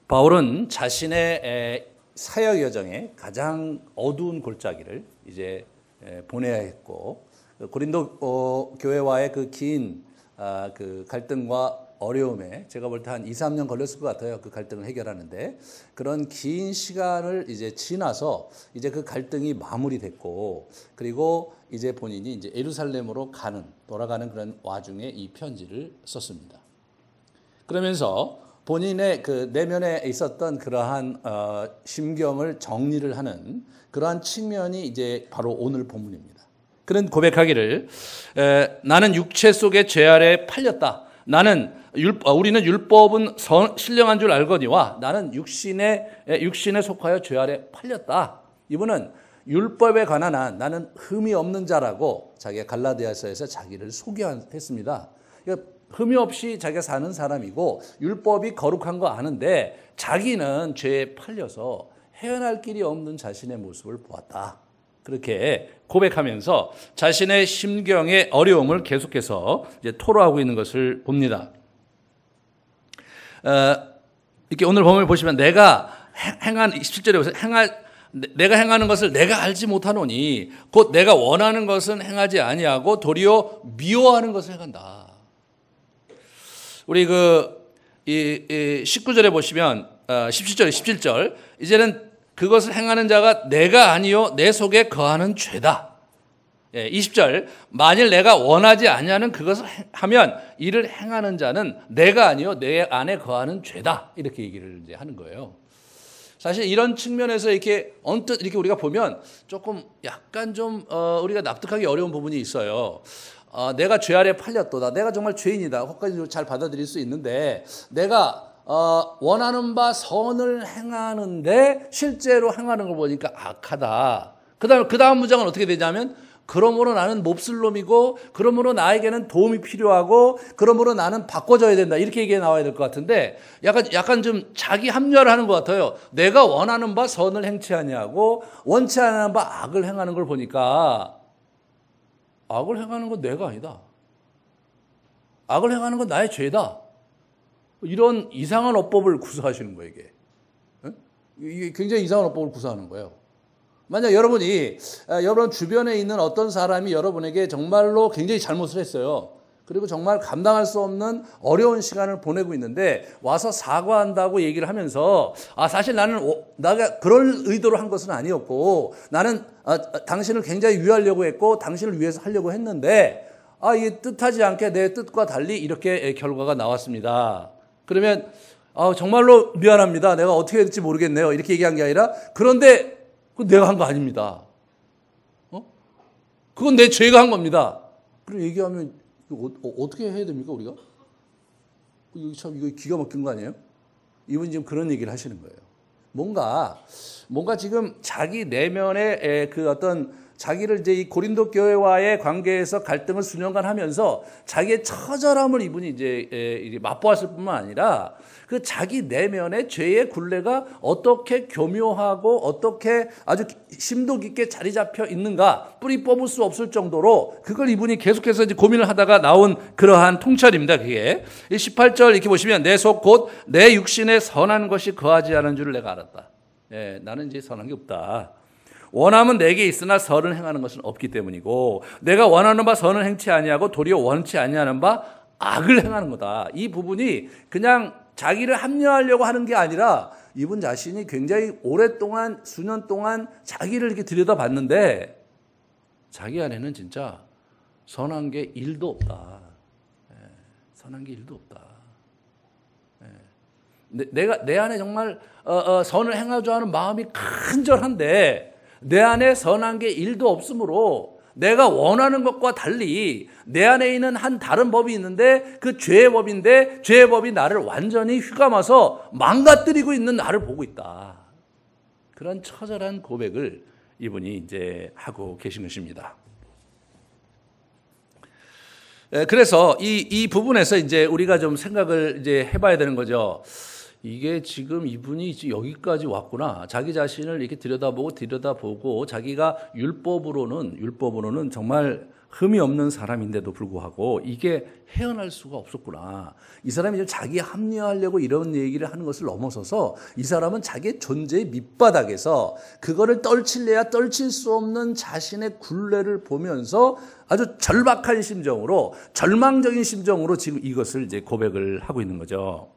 바울은 자신의 사역 여정의 가장 어두운 골짜기를 이제 보내야 했고, 고린도 교회와의 그 긴 그 갈등과 어려움에 제가 볼 때 한 2, 3년 걸렸을 것 같아요. 그 갈등을 해결하는데, 그런 긴 시간을 이제 지나서 이제 그 갈등이 마무리됐고, 그리고 이제 본인이 이제 예루살렘으로 돌아가는 그런 와중에 이 편지를 썼습니다. 그러면서 본인의 그 내면에 있었던 그러한 심경을 정리를 하는 그러한 측면이 이제 바로 오늘 본문입니다. 그런 고백하기를, 나는 육체 속의 죄 아래 팔렸다. 우리는 율법은 신령한 줄 알거니와 나는 육신에 속하여 죄 아래 팔렸다. 이분은 율법에 관한 한 나는 흠이 없는 자라고 자기가 갈라디아서에서 자기를 소개했습니다. 그러니까 흠이 없이 자기가 사는 사람이고 율법이 거룩한 거 아는데 자기는 죄에 팔려서 헤어날 길이 없는 자신의 모습을 보았다. 그렇게 고백하면서 자신의 심경의 어려움을 계속해서 이제 토로하고 있는 것을 봅니다. 이렇게 오늘 본문을 보시면 내가 행한 17절에 보세요. 내가 행하는 것을 내가 알지 못하노니 곧 내가 원하는 것은 행하지 아니하고 도리어 미워하는 것을 행한다. 우리 19절에 보시면 17절, 17절 이제는 그것을 행하는 자가 내가 아니요 내 속에 거하는 죄다. 20절 만일 내가 원하지 아니하는 그것을 하면 이를 행하는 자는 내가 아니요 내 안에 거하는 죄다. 이렇게 얘기를 이제 하는 거예요. 사실 이런 측면에서 이렇게 언뜻 이렇게 우리가 보면 조금 약간 좀 우리가 납득하기 어려운 부분이 있어요. 내가 죄 아래 팔렸도다. 내가 정말 죄인이다. 거기까지 잘 받아들일 수 있는데 내가 원하는 바 선을 행하는데 실제로 행하는 걸 보니까 악하다. 그 다음 문장은 어떻게 되냐면 그러므로 나는 몹쓸 놈이고 그러므로 나에게는 도움이 필요하고 그러므로 나는 바꿔줘야 된다. 이렇게 얘기가 나와야 될 것 같은데 약간 좀 자기 합리화를 하는 것 같아요. 내가 원하는 바 선을 행치 아니하고 원치 않는 바 악을 행하는 걸 보니까 악을 행하는 건 내가 아니다. 악을 행하는 건 나의 죄다. 이런 이상한 어법을 구사하시는 거예요, 이게. 이게 굉장히 이상한 어법을 구사하는 거예요. 만약 여러분 주변에 있는 어떤 사람이 여러분에게 정말로 굉장히 잘못을 했어요. 그리고 정말 감당할 수 없는 어려운 시간을 보내고 있는데 와서 사과한다고 얘기를 하면서 사실 내가 그럴 의도로 한 것은 아니었고 나는 당신을 굉장히 위하려고 했고 당신을 위해서 하려고 했는데 이게 뜻하지 않게 내 뜻과 달리 이렇게 결과가 나왔습니다. 그러면 정말로 미안합니다. 내가 어떻게 해야 될지 모르겠네요. 이렇게 얘기한 게 아니라 그런데 그건 내가 한 거 아닙니다. 그건 내 죄가 한 겁니다. 그리고 얘기하면 어떻게 해야 됩니까 우리가? 이거 기가 막힌 거 아니에요? 이분이 지금 그런 얘기를 하시는 거예요. 뭔가 지금 자기 내면의 그 어떤 자기를 이제 이 고린도 교회와의 관계에서 갈등을 수년간 하면서 자기의 처절함을 이분이 이제 맛보았을 뿐만 아니라 그 자기 내면의 죄의 굴레가 어떻게 교묘하고 어떻게 아주 심도 깊게 자리 잡혀 있는가 뿌리 뽑을 수 없을 정도로 그걸 이분이 계속해서 이제 고민을 하다가 나온 그러한 통찰입니다. 그게 18절 이렇게 보시면 내 속 곧 내 육신에 선한 것이 거하지 않은 줄을 내가 알았다. 나는 이제 선한 게 없다. 원함은 내게 있으나 선을 행하는 것은 없기 때문이고 내가 원하는 바 선을 행치 아니하고 도리어 원치 아니하는 바 악을 행하는 거다. 이 부분이 그냥 자기를 합리화하려고 하는 게 아니라 이분 자신이 굉장히 오랫동안 수년 동안 자기를 이렇게 들여다봤는데 자기 안에는 진짜 선한 게 1도 없다. 선한 게 1도 없다. 내가 내 안에 정말 선을 행하려 하는 마음이 간절한데 내 안에 선한 게 1도 없으므로 내가 원하는 것과 달리 내 안에 있는 한 다른 법이 있는데 그 죄의 법인데 죄의 법이 나를 완전히 휘감아서 망가뜨리고 있는 나를 보고 있다. 그런 처절한 고백을 이분이 이제 하고 계신 것입니다. 그래서 이 부분에서 이제 우리가 좀 생각을 이제 해봐야 되는 거죠. 이게 지금 이분이 여기까지 왔구나. 자기 자신을 이렇게 들여다보고 자기가 율법으로는 정말 흠이 없는 사람인데도 불구하고 이게 헤어날 수가 없었구나. 이 사람이 자기에 합리화하려고 이런 얘기를 하는 것을 넘어서서 이 사람은 자기의 존재의 밑바닥에서 그거를 떨칠래야 떨칠 수 없는 자신의 굴레를 보면서 아주 절박한 심정으로, 절망적인 심정으로 지금 이것을 이제 고백을 하고 있는 거죠.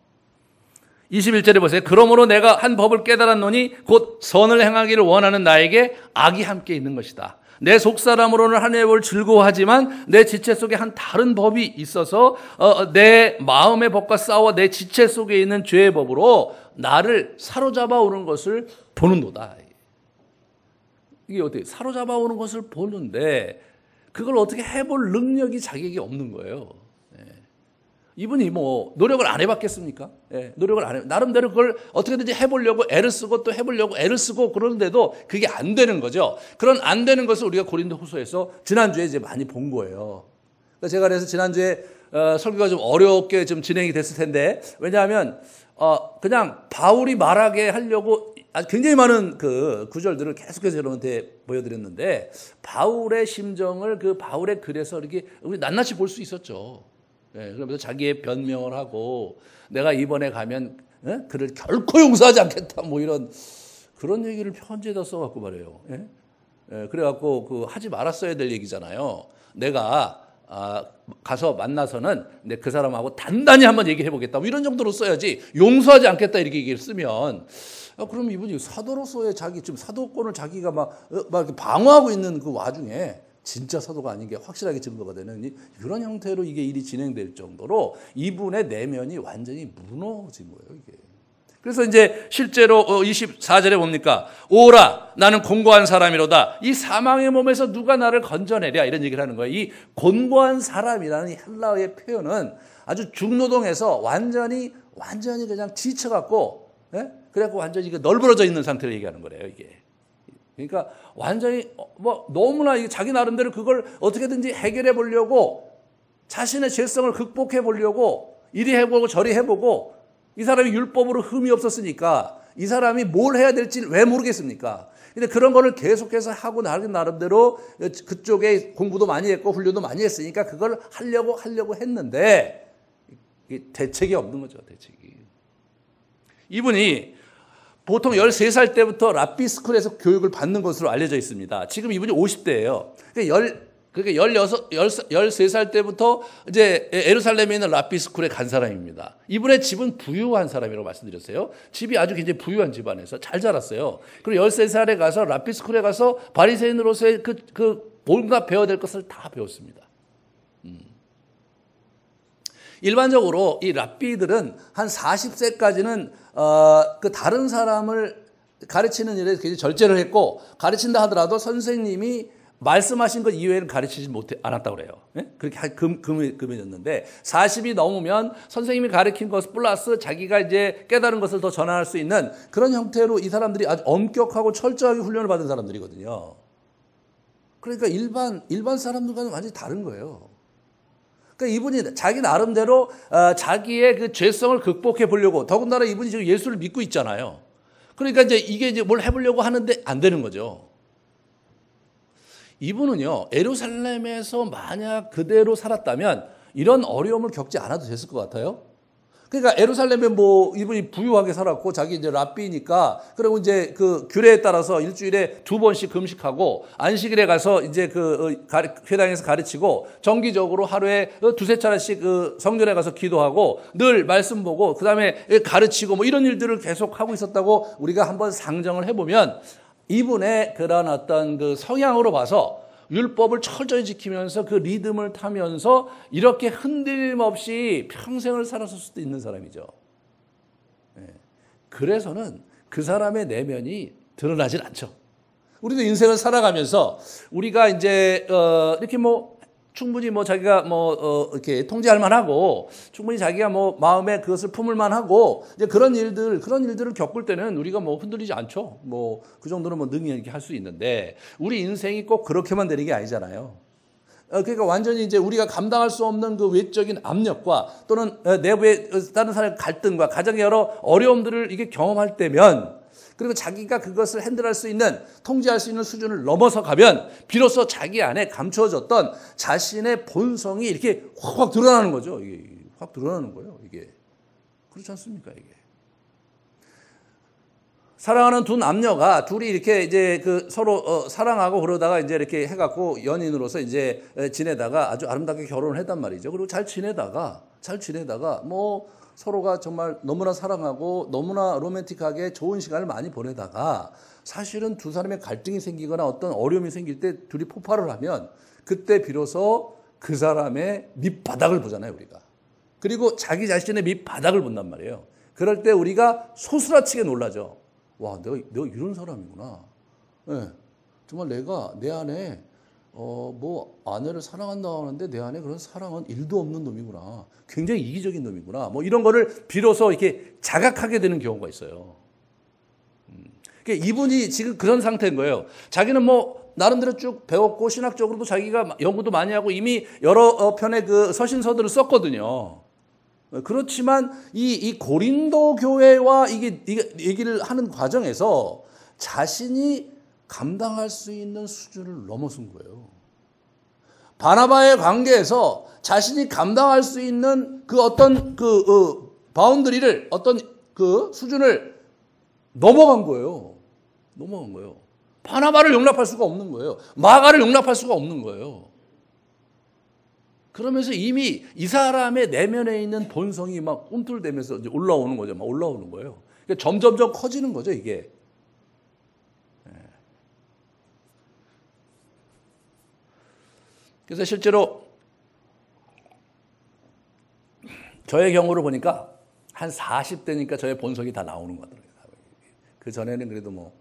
21절에 보세요. 그러므로 내가 한 법을 깨달았노니 곧 선을 행하기를 원하는 나에게 악이 함께 있는 것이다. 내 속사람으로는 하나님의 법을 즐거워하지만 내 지체 속에 한 다른 법이 있어서 내 마음의 법과 싸워 내 지체 속에 있는 죄의 법으로 나를 사로잡아 오는 것을 보는도다. 이게 어떻게 사로잡아 오는 것을 보는데 그걸 어떻게 해볼 능력이 자기에게 없는 거예요. 이분이 뭐 노력을 안 해봤겠습니까? 노력을 안 해. 나름대로 그걸 어떻게든지 해보려고 애를 쓰고 또 해보려고 애를 쓰고 그러는데도 그게 안 되는 거죠. 그런 안 되는 것을 우리가 고린도후서에서 지난주에 이제 많이 본 거예요. 제가 그래서 지난주에 설교가 좀 어렵게 좀 진행이 됐을 텐데, 왜냐하면 그냥 바울이 말하게 하려고 굉장히 많은 그 구절들을 계속해서 여러분한테 보여드렸는데, 바울의 심정을 그 바울의 글에서 이렇게 우리 낱낱이 볼 수 있었죠. 그러면서 자기의 변명을 하고 내가 이번에 가면 그를 결코 용서하지 않겠다 뭐 이런 그런 얘기를 편지에다 써갖고 말해요. 그래갖고 그 하지 말았어야 될 얘기잖아요. 내가 가서 만나서는 그 사람하고 단단히 한번 얘기해 보겠다 뭐 이런 정도로 써야지 용서하지 않겠다 이렇게 얘기를 쓰면 그럼 이분이 사도로서의 자기 지금 사도권을 자기가 막 이렇게 방어하고 있는 그 와중에 진짜 사도가 아닌 게 확실하게 증거가 되는 이런 형태로 이게 일이 진행될 정도로 이분의 내면이 완전히 무너진 거예요, 이게. 그래서 이제 실제로 24절에 뭡니까? 오라, 나는 곤고한 사람이로다. 이 사망의 몸에서 누가 나를 건져내랴. 이런 얘기를 하는 거예요. 이 곤고한 사람이라는 헬라어의 표현은 아주 중노동에서 완전히 그냥 지쳐갖고, 그래갖고 완전히 널브러져 있는 상태를 얘기하는 거래요, 이게. 그러니까 완전히 뭐 너무나 자기 나름대로 그걸 어떻게든지 해결해 보려고 자신의 죄성을 극복해 보려고 이리 해보고 저리 해보고 이 사람이 율법으로 흠이 없었으니까 이 사람이 뭘 해야 될지 왜 모르겠습니까? 근데 그런 거를 계속해서 하고 나름대로 그쪽에 공부도 많이 했고 훈련도 많이 했으니까 그걸 하려고 했는데 대책이 없는 거죠, 대책이. 이분이 보통 13살 때부터 랍비스쿨에서 교육을 받는 것으로 알려져 있습니다. 지금 이분이 50대예요. 그러니까 13살 때부터 이제 예루살렘에 있는 랍비스쿨에 간 사람입니다. 이분의 집은 부유한 사람이라고 말씀드렸어요. 집이 아주 굉장히 부유한 집안에서 잘 자랐어요. 그리고 13살에 가서 랍비스쿨에 가서 바리새인으로서의 뭔가 배워야 될 것을 다 배웠습니다. 일반적으로 이 랍비들은 한 40세까지는 그 다른 사람을 가르치는 일에 굉장히 절제를 했고, 가르친다 하더라도 선생님이 말씀하신 것 이외에는 가르치지 않았다고 그래요. 그렇게 금해졌는데 40이 넘으면 선생님이 가르친 것 플러스 자기가 이제 깨달은 것을 더 전할 수 있는 그런 형태로 이 사람들이 아주 엄격하고 철저하게 훈련을 받은 사람들이거든요. 그러니까 일반 사람들과는 완전히 다른 거예요. 그러니까 이분이 자기 나름대로 자기의 그 죄성을 극복해 보려고, 더군다나 이분이 지금 예수를 믿고 있잖아요. 그러니까 이게 뭘 해보려고 하는데 안 되는 거죠. 이분은요, 예루살렘에서 만약 그대로 살았다면 이런 어려움을 겪지 않아도 됐을 것 같아요. 그러니까 예루살렘에 이분이 부유하게 살았고 자기 이제 랍비니까, 그리고 이제 그 규례에 따라서 일주일에 2번씩 금식하고 안식일에 가서 이제 회당에서 가르치고 정기적으로 하루에 2-3차례씩 성전에 가서 기도하고 늘 말씀 보고 그다음에 가르치고 뭐 이런 일들을 계속 하고 있었다고 우리가 한번 상정을 해보면 이분의 그런 어떤 그 성향으로 봐서 율법을 철저히 지키면서 그 리듬을 타면서 이렇게 흔들림 없이 평생을 살았을 수도 있는 사람이죠. 그래서는 그 사람의 내면이 드러나질 않죠. 우리도 인생을 살아가면서 우리가 이제 이렇게 충분히 자기가 이렇게 통제할 만하고 충분히 자기가 마음에 그것을 품을 만하고 이제 그런 일들을 겪을 때는 우리가 흔들리지 않죠. 그 정도는 능히 이렇게 할 수 있는데 우리 인생이 꼭 그렇게만 되는 게 아니잖아요. 그러니까 완전히 이제 우리가 감당할 수 없는 그 외적인 압력과 또는 내부의 다른 사람의 갈등과 가정의 여러 어려움들을 이게 경험할 때면 그리고 자기가 그것을 핸들할 수 있는, 통제할 수 있는 수준을 넘어서 가면 비로소 자기 안에 감추어졌던 자신의 본성이 이렇게 확 드러나는 거죠. 이게 확 드러나는 거예요. 이게 그렇지 않습니까? 이게 사랑하는 두 남녀가 둘이 이렇게 이제 그 서로 사랑하고 그러다가 이제 이렇게 해갖고 연인으로서 이제 지내다가 아주 아름답게 결혼을 했단 말이죠. 그리고 잘 지내다가 뭐 서로가 정말 너무나 사랑하고 너무나 로맨틱하게 좋은 시간을 많이 보내다가 사실은 두 사람의 갈등이 생기거나 어떤 어려움이 생길 때 둘이 폭발을 하면 그때 비로소 그 사람의 밑바닥을 보잖아요, 우리가. 그리고 자기 자신의 밑바닥을 본단 말이에요. 그럴 때 우리가 소스라치게 놀라죠. 와, 내가 이런 사람이구나. 네, 정말 내가 내 안에 뭐 아내를 사랑한다고 하는데 내 안에 그런 사랑은 1도 없는 놈이구나. 굉장히 이기적인 놈이구나. 뭐 이런 거를 비로소 이렇게 자각하게 되는 경우가 있어요. 그러니까 이분이 지금 그런 상태인 거예요. 자기는 뭐 나름대로 쭉 배웠고 신학적으로도 자기가 연구도 많이 하고 이미 여러 편의 그 서신서들을 썼거든요. 그렇지만 이 고린도 교회와 이게 얘기를 하는 과정에서 자신이 감당할 수 있는 수준을 넘어선 거예요. 바나바의 관계에서 자신이 감당할 수 있는 그 어떤 바운더리를, 어떤 그 수준을 넘어간 거예요. 바나바를 용납할 수가 없는 거예요. 마가를 용납할 수가 없는 거예요. 그러면서 이미 이 사람의 내면에 있는 본성이 막 꿈틀대면서 이제 올라오는 거죠. 막 올라오는 거예요. 그러니까 점점점 커지는 거죠, 이게. 그래서 실제로 저의 경우를 보니까 한 40대니까 저의 본성이 다 나오는 것 같더라고요. 그 전에는 그래도 뭐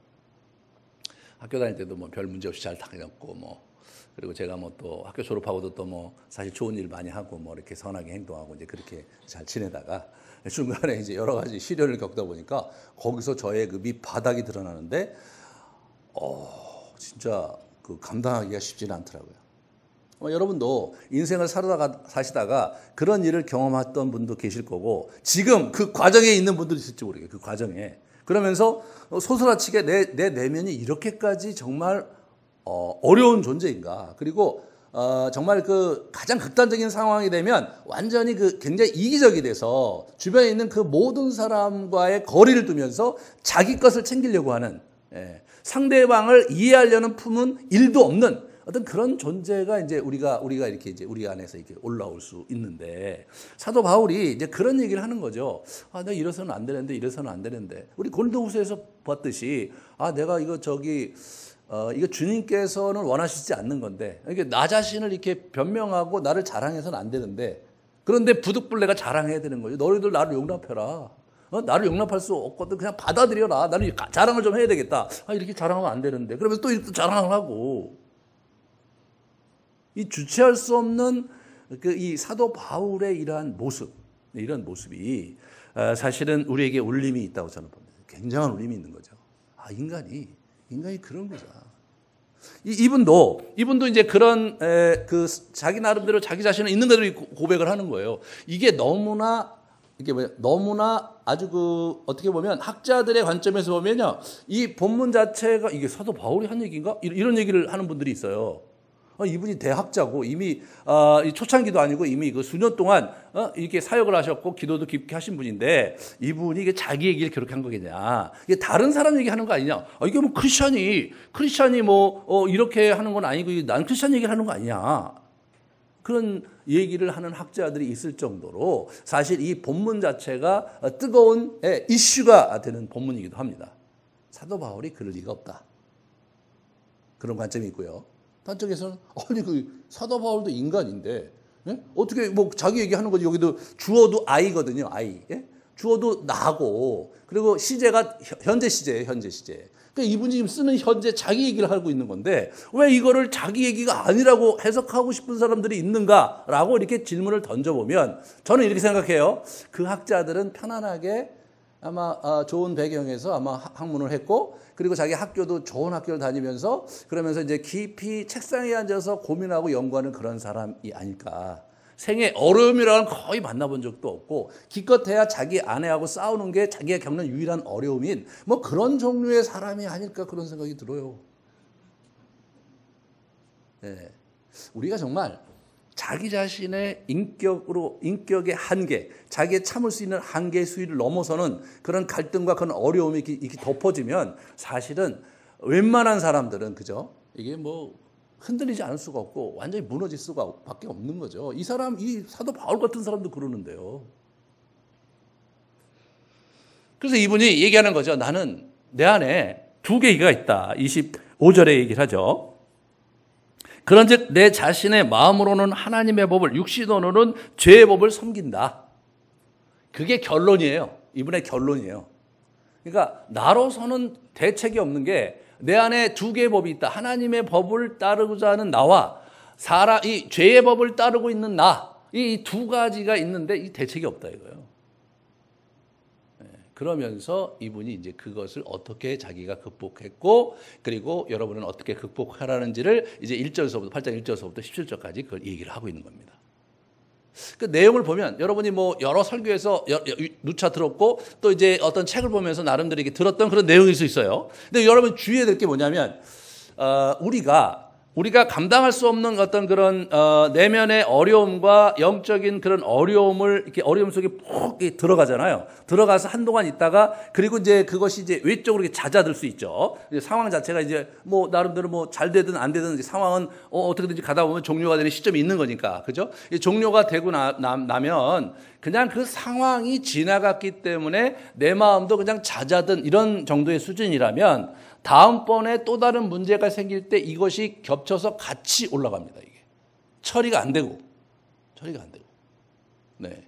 학교 다닐 때도 뭐 별 문제 없이 잘 다녔고 뭐, 그리고 제가 뭐 또 학교 졸업하고도 또 뭐 사실 좋은 일 많이 하고 뭐 이렇게 선하게 행동하고 이제 그렇게 잘 지내다가 중간에 이제 여러 가지 시련을 겪다 보니까 거기서 저의 그 밑바닥이 드러나는데 진짜 그 감당하기가 쉽지는 않더라고요. 여러분도 인생을 사시다가 그런 일을 경험했던 분도 계실 거고 지금 그 과정에 있는 분들도 있을지 모르겠어요. 그 과정에. 그러면서 소스라치게 내 내면이 이렇게까지 정말 어려운 존재인가. 그리고 정말 그 가장 극단적인 상황이 되면 완전히 그 굉장히 이기적이 돼서 주변에 있는 그 모든 사람과의 거리를 두면서 자기 것을 챙기려고 하는, 상대방을 이해하려는 품은 일도 없는 어떤 그런 존재가 이제 우리가 이렇게 이제 우리 안에서 이렇게 올라올 수 있는데, 사도 바울이 이제 그런 얘기를 하는 거죠. 내가 이래서는 안 되는데, 이래서는 안 되는데. 우리 고린도후서에서 봤듯이, 내가 이거 주님께서는 원하시지 않는 건데, 이게 나 자신을 이렇게 변명하고 나를 자랑해서는 안 되는데, 그런데 부득불 내가 자랑해야 되는 거죠. 너희들 나를 용납해라. 나를 용납할 수 없거든. 그냥 받아들여라. 나는 자랑을 좀 해야 되겠다. 이렇게 자랑하면 안 되는데. 그러면서 또 이렇게 자랑을 하고. 이 주체할 수 없는 이 사도 바울의 이러한 모습, 이런 모습이 사실은 우리에게 울림이 있다고 저는 봅니다. 굉장한 울림이 있는 거죠. 인간이 그런 거죠. 이분도 이제 그런 자기 나름대로 자기 자신은 있는 그대로 고백을 하는 거예요. 이게 너무나 아주 어떻게 보면 학자들의 관점에서 보면요, 이 본문 자체가 이게 사도 바울이 한 얘기인가? 이런 얘기를 하는 분들이 있어요. 이분이 대학자고 이미 초창기도 아니고 이미 그 수년 동안 이렇게 사역을 하셨고 기도도 깊게 하신 분인데 이분이 이게 자기 얘기를 기록한 거겠냐? 이게 다른 사람 얘기하는 거 아니냐? 이게 뭐 크리스찬이 뭐 이렇게 하는 건 아니고 난 크리스찬 얘기를 하는 거 아니냐? 그런 얘기를 하는 학자들이 있을 정도로 사실 이 본문 자체가 뜨거운 이슈가 되는 본문이기도 합니다. 사도 바울이 그럴 리가 없다. 그런 관점이 있고요. 한쪽에서는 그 사도 바울도 인간인데 어떻게 뭐 자기 얘기하는 거지. 여기도 주어도 I거든요. I. 주어도 나고 그리고 시제가 현재 시제예요. 그러니까 이분이 지금 쓰는 현재 자기 얘기를 하고 있는 건데 왜 이거를 자기 얘기가 아니라고 해석하고 싶은 사람들이 있는가라고 이렇게 질문을 던져보면 저는 이렇게 생각해요. 그 학자들은 편안하게 아마 좋은 배경에서 아마 학문을 했고 그리고 자기 학교도 좋은 학교를 다니면서 그러면서 이제 깊이 책상에 앉아서 고민하고 연구하는 그런 사람이 아닐까 생애 어려움이라는 건 거의 만나본 적도 없고 기껏해야 자기 아내하고 싸우는 게 자기가 겪는 유일한 어려움인 뭐 그런 종류의 사람이 아닐까 그런 생각이 들어요. 네. 우리가 정말 자기 자신의 인격의 한계, 자기의 참을 수 있는 한계의 수위를 넘어서는 그런 갈등과 그런 어려움이 이렇게 덮어지면 사실은 웬만한 사람들은 그죠? 이게 뭐 흔들리지 않을 수가 없고 완전히 무너질 수밖에 없는 거죠. 이 사도 바울 같은 사람도 그러는데요. 그래서 이분이 얘기하는 거죠. 나는 내 안에 두 계기가 있다. 25절에 얘기를 하죠. 그런즉 내 자신의 마음으로는 하나님의 법을, 육신으로는 죄의 법을 섬긴다. 그게 결론이에요. 이분의 결론이에요. 그러니까 나로서는 대책이 없는 게 내 안에 두 개의 법이 있다. 하나님의 법을 따르고자 하는 나와 이 죄의 법을 따르고 있는 나. 이 두 가지가 있는데 이 대책이 없다 이거예요. 그러면서 이분이 이제 그것을 어떻게 자기가 극복했고 그리고 여러분은 어떻게 극복하라는지를 이제 1절서부터 8장 1절서부터 17절까지 그걸 얘기를 하고 있는 겁니다. 그 내용을 보면 여러분이 뭐 여러 설교에서 누차 들었고 또 이제 어떤 책을 보면서 나름대로 이렇게 들었던 그런 내용일 수 있어요. 근데 여러분 주의해야 될 게 뭐냐면 우리가 감당할 수 없는 어떤 그런 내면의 어려움과 영적인 그런 어려움을 이렇게 어려움 속에 푹 들어가잖아요. 들어가서 한동안 있다가 그리고 이제 그것이 이제 외적으로 이렇게 잦아들 수 있죠. 이제 상황 자체가 이제 뭐 나름대로 뭐 잘 되든 안 되든 이제 상황은 어떻게든지 가다 보면 종료가 되는 시점이 있는 거니까 그죠? 종료가 되고 나면 그냥 그 상황이 지나갔기 때문에 내 마음도 그냥 잦아든 이런 정도의 수준이라면 다음번에 또 다른 문제가 생길 때 이것이 겹쳐서 같이 올라갑니다. 이게 처리가 안 되고. 네.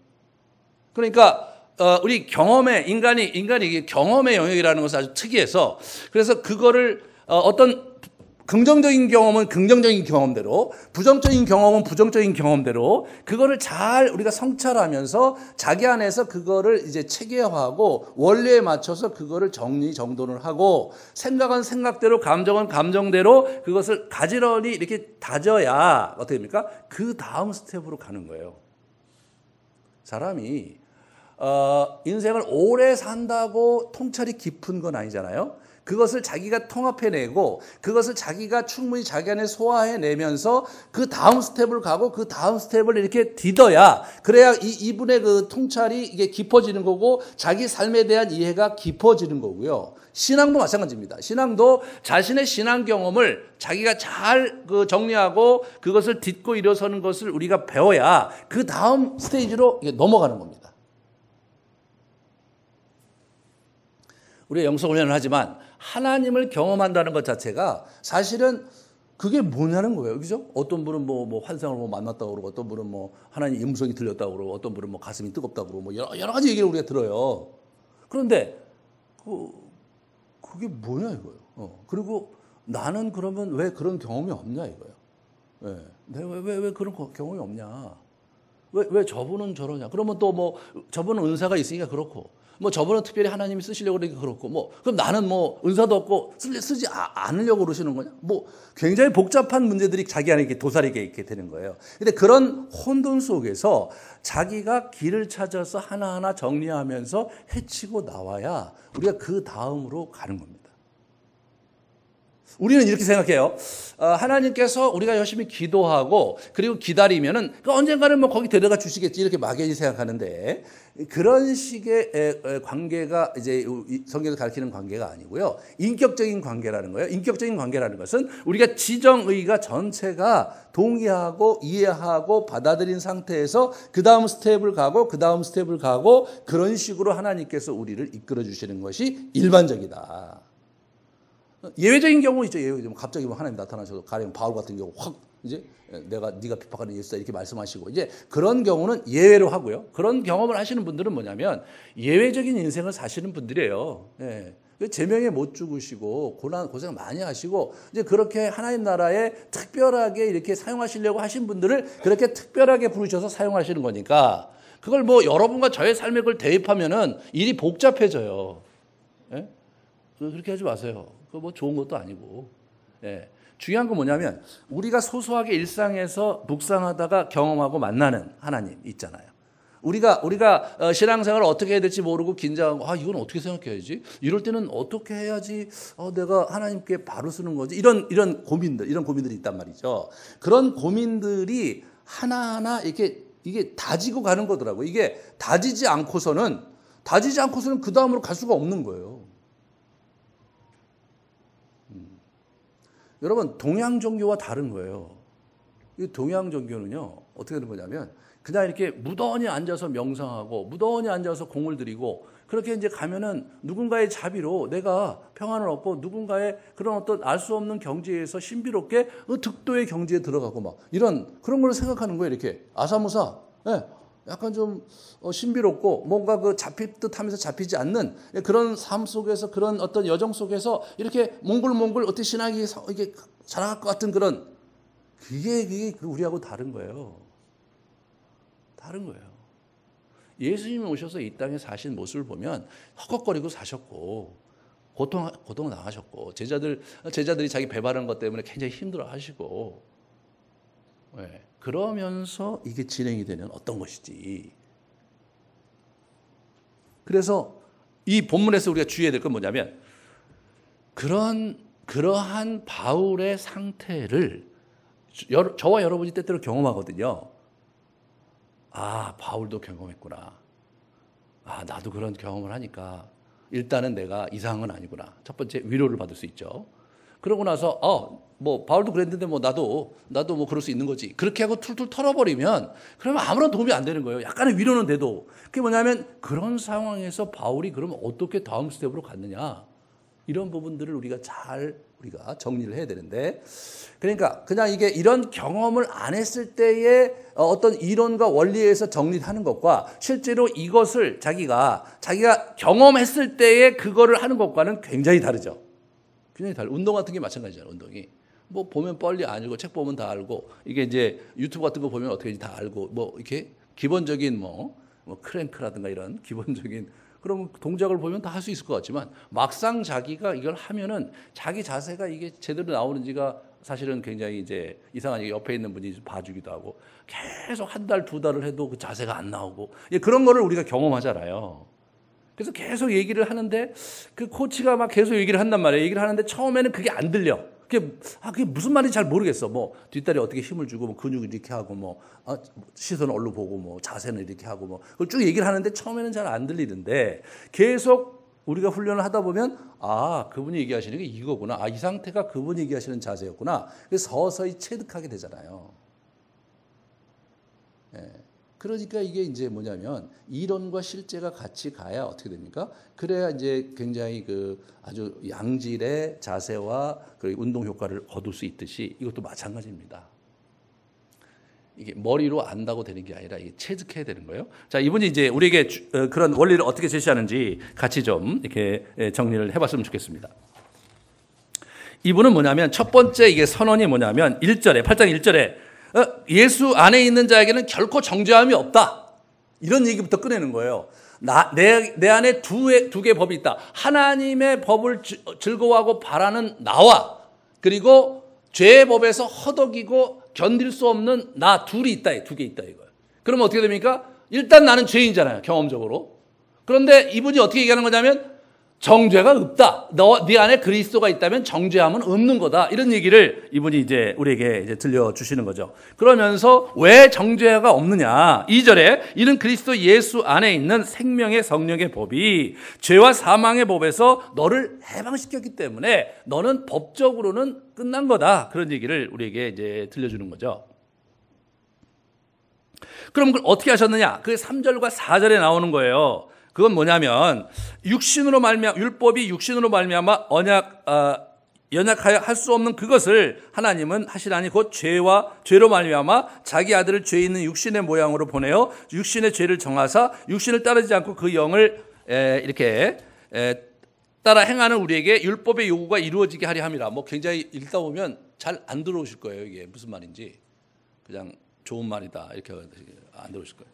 그러니까 우리 인간이 경험의 영역이라는 것은 아주 특이해서 그래서 그거를 어떤 긍정적인 경험은 긍정적인 경험대로, 부정적인 경험은 부정적인 경험대로 그거를 잘 우리가 성찰하면서 자기 안에서 그거를 이제 체계화하고 원리에 맞춰서 그거를 정돈을 하고 생각은 생각대로, 감정은 감정대로 그것을 가지런히 이렇게 다져야 어떻게 됩니까? 그 다음 스텝으로 가는 거예요. 사람이 인생을 오래 산다고 통찰이 깊은 건 아니잖아요. 그것을 자기가 통합해내고 그것을 자기가 충분히 자기 안에 소화해내면서 그 다음 스텝을 가고 그 다음 스텝을 이렇게 디뎌야 그래야 이분의 그 통찰이 이게 깊어지는 거고 자기 삶에 대한 이해가 깊어지는 거고요. 신앙도 마찬가지입니다. 신앙도 자신의 신앙 경험을 자기가 잘 정리하고 그것을 딛고 일어서는 것을 우리가 배워야 그 다음 스테이지로 넘어가는 겁니다. 우리가 영성훈련을 하지만 하나님을 경험한다는 것 자체가 사실은 그게 뭐냐는 거예요. 그죠? 어떤 분은 뭐 환상을 만났다고 그러고 어떤 분은 뭐 하나님 음성이 들렸다고 그러고 어떤 분은 뭐 가슴이 뜨겁다고 그러고 뭐 여러 가지 얘기를 우리가 들어요. 그런데 그게 뭐냐 이거예요. 그리고 나는 그러면 왜 그런 경험이 없냐 이거예요. 왜 그런 경험이 없냐. 왜 저분은 저러냐. 그러면 또 뭐 저분은 은사가 있으니까 그렇고 뭐 저분은 특별히 하나님이 쓰시려고 그러니까 그렇고 뭐 그럼 나는 뭐 은사도 없고 쓰지 않으려고 그러시는 거냐? 뭐 굉장히 복잡한 문제들이 자기 안에 이렇게 도사리게 이렇게 되는 거예요. 근데 그런 혼돈 속에서 자기가 길을 찾아서 하나하나 정리하면서 헤치고 나와야 우리가 그 다음으로 가는 겁니다. 우리는 이렇게 생각해요. 하나님께서 우리가 열심히 기도하고 그리고 기다리면은 언젠가는 뭐 거기 데려가 주시겠지 이렇게 막연히 생각하는데 그런 식의 관계가 이제 성경에서 가르치는 관계가 아니고요. 인격적인 관계라는 거예요. 인격적인 관계라는 것은 우리가 지정의가 전체가 동의하고 이해하고 받아들인 상태에서 그 다음 스텝을 가고 그 다음 스텝을 가고 그런 식으로 하나님께서 우리를 이끌어 주시는 것이 일반적이다. 예외적인 경우 있죠. 예외적인 갑자기 뭐 하나님 나타나셔서 가령 바울 같은 경우 확 이제 네가 빗박하는 예수다 이렇게 말씀하시고 이제 그런 경우는 예외로 하고요. 그런 경험을 하시는 분들은 뭐냐면 예외적인 인생을 사시는 분들이에요. 제명에 못 죽으시고 고생 많이 하시고 이제 그렇게 하나님 나라에 특별하게 이렇게 사용하시려고 하신 분들을 그렇게 특별하게 부르셔서 사용하시는 거니까 그걸 뭐 여러분과 저의 삶에 그걸 대입하면은 일이 복잡해져요. 그렇게 하지 마세요. 그거 뭐 좋은 것도 아니고. 중요한 건 뭐냐면 우리가 소소하게 일상에서 묵상하다가 경험하고 만나는 하나님 있잖아요. 우리가 신앙생활을 어떻게 해야 될지 모르고 긴장하고 이건 어떻게 생각해야지? 이럴 때는 어떻게 해야지 내가 하나님께 바로 쓰는 거지? 이런 고민들이 있단 말이죠. 그런 고민들이 하나하나 이게 다지고 가는 거더라고요. 이게 다지지 않고서는 그 다음으로 갈 수가 없는 거예요. 여러분, 동양 종교와 다른 거예요. 이 동양 종교는요, 어떻게 되는 거냐면, 그냥 이렇게 무던히 앉아서 명상하고, 무던히 앉아서 공을 들이고, 그렇게 이제 가면은 누군가의 자비로 내가 평안을 얻고, 누군가의 그런 어떤 알 수 없는 경지에서 신비롭게 득도의 경지에 들어가고 막, 그런 걸 생각하는 거예요, 이렇게. 아사무사. 예. 약간 좀 신비롭고 뭔가 그 잡힐 듯 하면서 잡히지 않는 그런 삶 속에서, 그런 어떤 여정 속에서 이렇게 몽글몽글 어떻게 신학이 이게 자라갈 것 같은 그게 우리하고 다른 거예요. 다른 거예요. 예수님이 오셔서 이 땅에 사신 모습을 보면 헉헉거리고 사셨고 고통 당하셨고 제자들이 자기 배바른 것 때문에 굉장히 힘들어 하시고, 네. 그러면서 이게 진행이 되는 어떤 것이지. 그래서 이 본문에서 우리가 주의해야 될 건 뭐냐면, 그러한 바울의 상태를 저와 여러분이 때때로 경험하거든요. 바울도 경험했구나. 나도 그런 경험을 하니까 일단은 내가 이상한 건 아니구나. 첫 번째, 위로를 받을 수 있죠. 그러고 나서 바울도 그랬는데 나도 뭐 그럴 수 있는 거지. 그렇게 하고 툴툴 털어버리면 그러면 아무런 도움이 안 되는 거예요. 약간의 위로는 돼도. 그게 뭐냐면, 그런 상황에서 바울이 그러면 어떻게 다음 스텝으로 갔느냐, 이런 부분들을 우리가 정리를 해야 되는데, 그러니까 그냥 이런 경험을 안 했을 때의 어떤 이론과 원리에서 정리하는 것과 실제로 이것을 자기가 경험했을 때의 그거를 하는 것과는 굉장히 다르죠. 굉장히 달라. 운동 같은 게 마찬가지잖아요. 운동이 뭐 보면 빨리 알고, 책 보면 다 알고, 이게 이제 유튜브 같은 거 보면 어떻게 다 알고, 뭐 이렇게 기본적인 뭐 크랭크라든가 이런 기본적인 그런 동작을 보면 다 할 수 있을 것 같지만, 막상 자기가 이걸 하면은 자기 자세가 이게 제대로 나오는지가 사실은 굉장히 이제 이상하게 옆에 있는 분이 봐주기도 하고, 계속 한 달, 두 달을 해도 그 자세가 안 나오고, 그런 거를 우리가 경험하잖아요. 그래서 계속 얘기를 하는데 그 코치가 막 계속 얘기를 한단 말이에요. 얘기를 하는데 처음에는 그게 안 들려. 그게 무슨 말인지 잘 모르겠어. 뭐 뒷다리 어떻게 힘을 주고, 뭐 근육을 이렇게 하고, 시선을 얼로 보고, 자세는 이렇게 하고, 그걸 쭉 얘기를 하는데 처음에는 잘 안 들리는데, 계속 우리가 훈련을 하다 보면 그분이 얘기하시는 게 이거구나. 이 상태가 그분이 얘기하시는 자세였구나. 그래서 서서히 체득하게 되잖아요. 그러니까 이게 이제 뭐냐면, 이론과 실제가 같이 가야 어떻게 됩니까? 그래야 이제 굉장히 아주 양질의 자세와 운동 효과를 거둘 수 있듯이, 이것도 마찬가지입니다. 이게 머리로 안다고 되는 게 아니라 이게 체득해야 되는 거예요. 자, 이분이 이제 우리에게 그런 원리를 어떻게 제시하는지 같이 좀 이렇게 정리를 해봤으면 좋겠습니다. 이분은 뭐냐면, 첫 번째 이게 선언이 뭐냐면 8장 1절에 예수 안에 있는 자에게는 결코 정죄함이 없다, 이런 얘기부터 꺼내는 거예요. 내 안에 두 개의 법이 있다. 하나님의 법을 즐거워하고 바라는 나와, 그리고 죄의 법에서 허덕이고 견딜 수 없는 나 둘이 있다. 두 개 있다 이거예요. 그러면 어떻게 됩니까? 일단 나는 죄인이잖아요, 경험적으로. 그런데 이분이 어떻게 얘기하는 거냐면, 정죄가 없다. 네 안에 그리스도가 있다면 정죄함은 없는 거다. 이런 얘기를 이분이 이제 우리에게 이제 들려주시는 거죠. 그러면서 왜 정죄가 없느냐? 2절에 이는 그리스도 예수 안에 있는 생명의 성령의 법이 죄와 사망의 법에서 너를 해방시켰기 때문에 너는 법적으로는 끝난 거다. 그런 얘기를 우리에게 이제 들려주는 거죠. 그럼 그걸 어떻게 하셨느냐? 그게 3절과 4절에 나오는 거예요. 그건 뭐냐면, 율법이 육신으로 말미암아 연약하여 할 수 없는 그것을 하나님은 하시나니 곧 죄로 말미암아 자기 아들을 죄 있는 육신의 모양으로 보내어 육신의 죄를 정하사 육신을 따르지 않고 그 영을 이렇게 따라 행하는 우리에게 율법의 요구가 이루어지게 하려 함이라. 뭐 굉장히 읽다 보면 잘 안 들어오실 거예요. 이게 무슨 말인지. 그냥 좋은 말이다 이렇게 안 들어오실 거예요.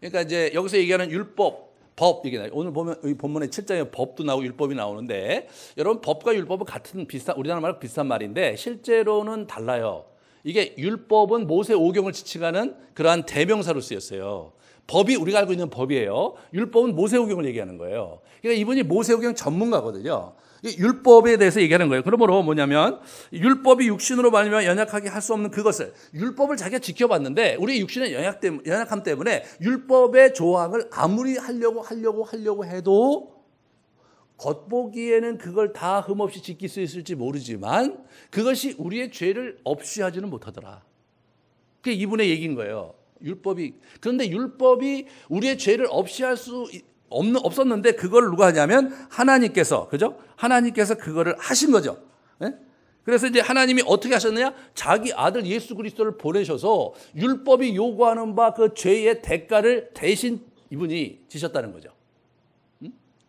그러니까 이제 여기서 얘기하는 율법, 법 얘기 나요. 오늘 보면 이 본문에 7장에 법도 나오고 율법이 나오는데 여러분 법과 율법은 같은 비슷한 우리나라 말로 비슷한 말인데 실제로는 달라요. 이게 율법은 모세 오경을 지칭하는 그러한 대명사로 쓰였어요. 법이 우리가 알고 있는 법이에요. 율법은 모세 오경을 얘기하는 거예요. 그러니까 이분이 모세 오경 전문가거든요. 율법에 대해서 얘기하는 거예요. 그러므로 뭐냐면 율법이 육신으로 말미암아 연약하게 할 수 없는 그것을 율법을 자기가 지켜봤는데 우리의 육신의 연약함 때문에 율법의 조항을 아무리 하려고 해도 겉보기에는 그걸 다 흠없이 지킬 수 있을지 모르지만 그것이 우리의 죄를 없이 하지는 못하더라. 그게 이분의 얘기인 거예요. 그런데 율법이 우리의 죄를 없이 할 수 없었는데 그걸 누가 하냐면 하나님께서, 그죠? 하나님께서 그거를 하신 거죠. 네? 그래서 이제 하나님이 어떻게 하셨느냐? 자기 아들 예수 그리스도를 보내셔서 율법이 요구하는 바 그 죄의 대가를 대신 이분이 지셨다는 거죠.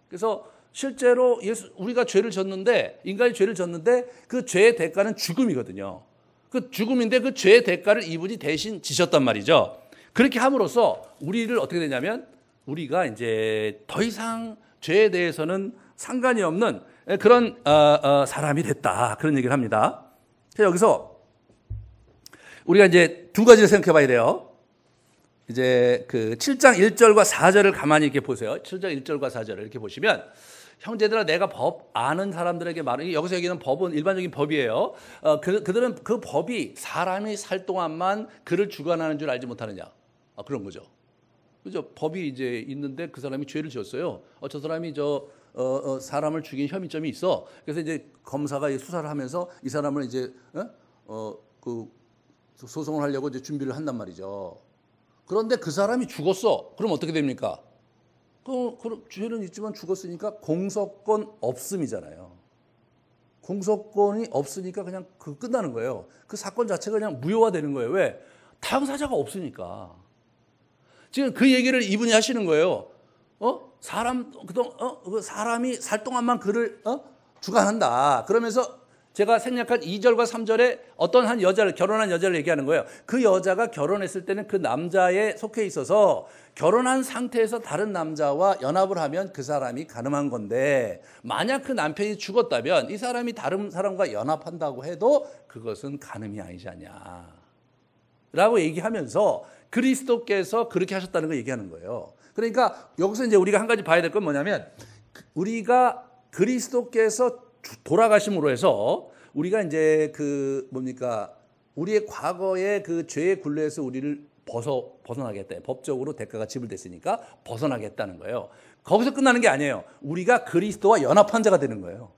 그래서 실제로 우리가 죄를 졌는데, 인간이 죄를 졌는데 그 죄의 대가는 죽음이거든요. 그 죽음인데 그 죄의 대가를 이분이 대신 지셨단 말이죠. 그렇게 함으로써 우리를 어떻게 되냐면 우리가 이제 더 이상 죄에 대해서는 상관이 없는 그런 사람이 됐다. 그런 얘기를 합니다. 여기서 우리가 이제 두 가지를 생각해 봐야 돼요. 이제 그 7장 1절과 4절을 가만히 이렇게 보세요. 7장 1절과 4절을 이렇게 보시면 형제들아 내가 법 아는 사람들에게 말하는 여기서 얘기하는 법은 일반적인 법이에요. 그들은 그 법이 사람이 살 동안만 그를 주관하는 줄 알지 못하느냐. 그런 거죠. 그죠? 법이 이제 있는데 그 사람이 죄를 지었어요. 저 사람이 사람을 죽인 혐의점이 있어. 그래서 이제 검사가 수사를 하면서 이 사람을 이제 그 소송을 하려고 이제 준비를 한단 말이죠. 그런데 그 사람이 죽었어. 그럼 어떻게 됩니까? 그 죄는 있지만 죽었으니까 공소권 없음이잖아요. 공소권이 없으니까 그냥 끝나는 거예요. 그 사건 자체가 그냥 무효화되는 거예요. 왜? 당사자가 없으니까. 지금 그 얘기를 이분이 하시는 거예요. 사람이 살 동안만 그를 주관한다. 그러면서 제가 생략한 2절과 3절에 어떤 한 여자를, 결혼한 여자를 얘기하는 거예요. 그 여자가 결혼했을 때는 그 남자에 속해 있어서 결혼한 상태에서 다른 남자와 연합을 하면 그 사람이 가늠한 건데 만약 그 남편이 죽었다면 이 사람이 다른 사람과 연합한다고 해도 그것은 가늠이 아니지 않냐 라고 얘기하면서 그리스도께서 그렇게 하셨다는 걸 얘기하는 거예요. 그러니까 여기서 이제 우리가 한 가지 봐야 될 건 뭐냐면 우리가 그리스도께서 돌아가심으로 해서 우리가 이제 우리의 과거의 그 죄의 굴레에서 우리를 벗어나겠다. 법적으로 대가가 지불됐으니까 벗어나겠다는 거예요. 거기서 끝나는 게 아니에요. 우리가 그리스도와 연합한 자가 되는 거예요.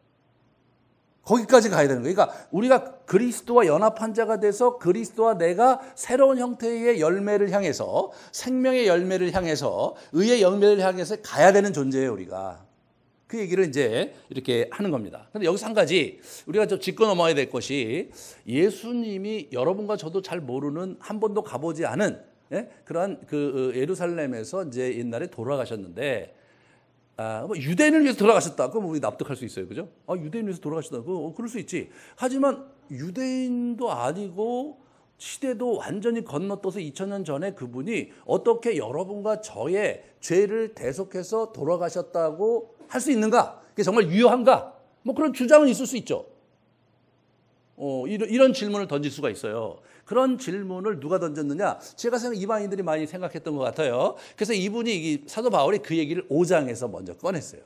거기까지 가야 되는 거예요. 그러니까 우리가 그리스도와 연합한 자가 돼서 그리스도와 내가 새로운 형태의 열매를 향해서 생명의 열매를 향해서 의의 열매를 향해서 가야 되는 존재예요. 우리가. 그 얘기를 이제 이렇게 하는 겁니다. 그런데 여기서 한 가지 우리가 좀 짚고 넘어야 될 것이 예수님이 여러분과 저도 잘 모르는 한 번도 가보지 않은 그러한 그 예루살렘에서 이제 옛날에 돌아가셨는데 유대인을 위해서 돌아가셨다. 그럼 우리 납득할 수 있어요. 그죠? 유대인을 위해서 돌아가셨다. 그럴 수 있지. 하지만 유대인도 아니고 시대도 완전히 건너떠서 2000년 전에 그분이 어떻게 여러분과 저의 죄를 대속해서 돌아가셨다고 할 수 있는가? 그게 정말 유효한가? 뭐 그런 주장은 있을 수 있죠. 이런 질문을 던질 수가 있어요. 그런 질문을 누가 던졌느냐? 제가 생각 이방인들이 많이 생각했던 것 같아요. 그래서 이분이 사도 바울이 그 얘기를 5장에서 먼저 꺼냈어요.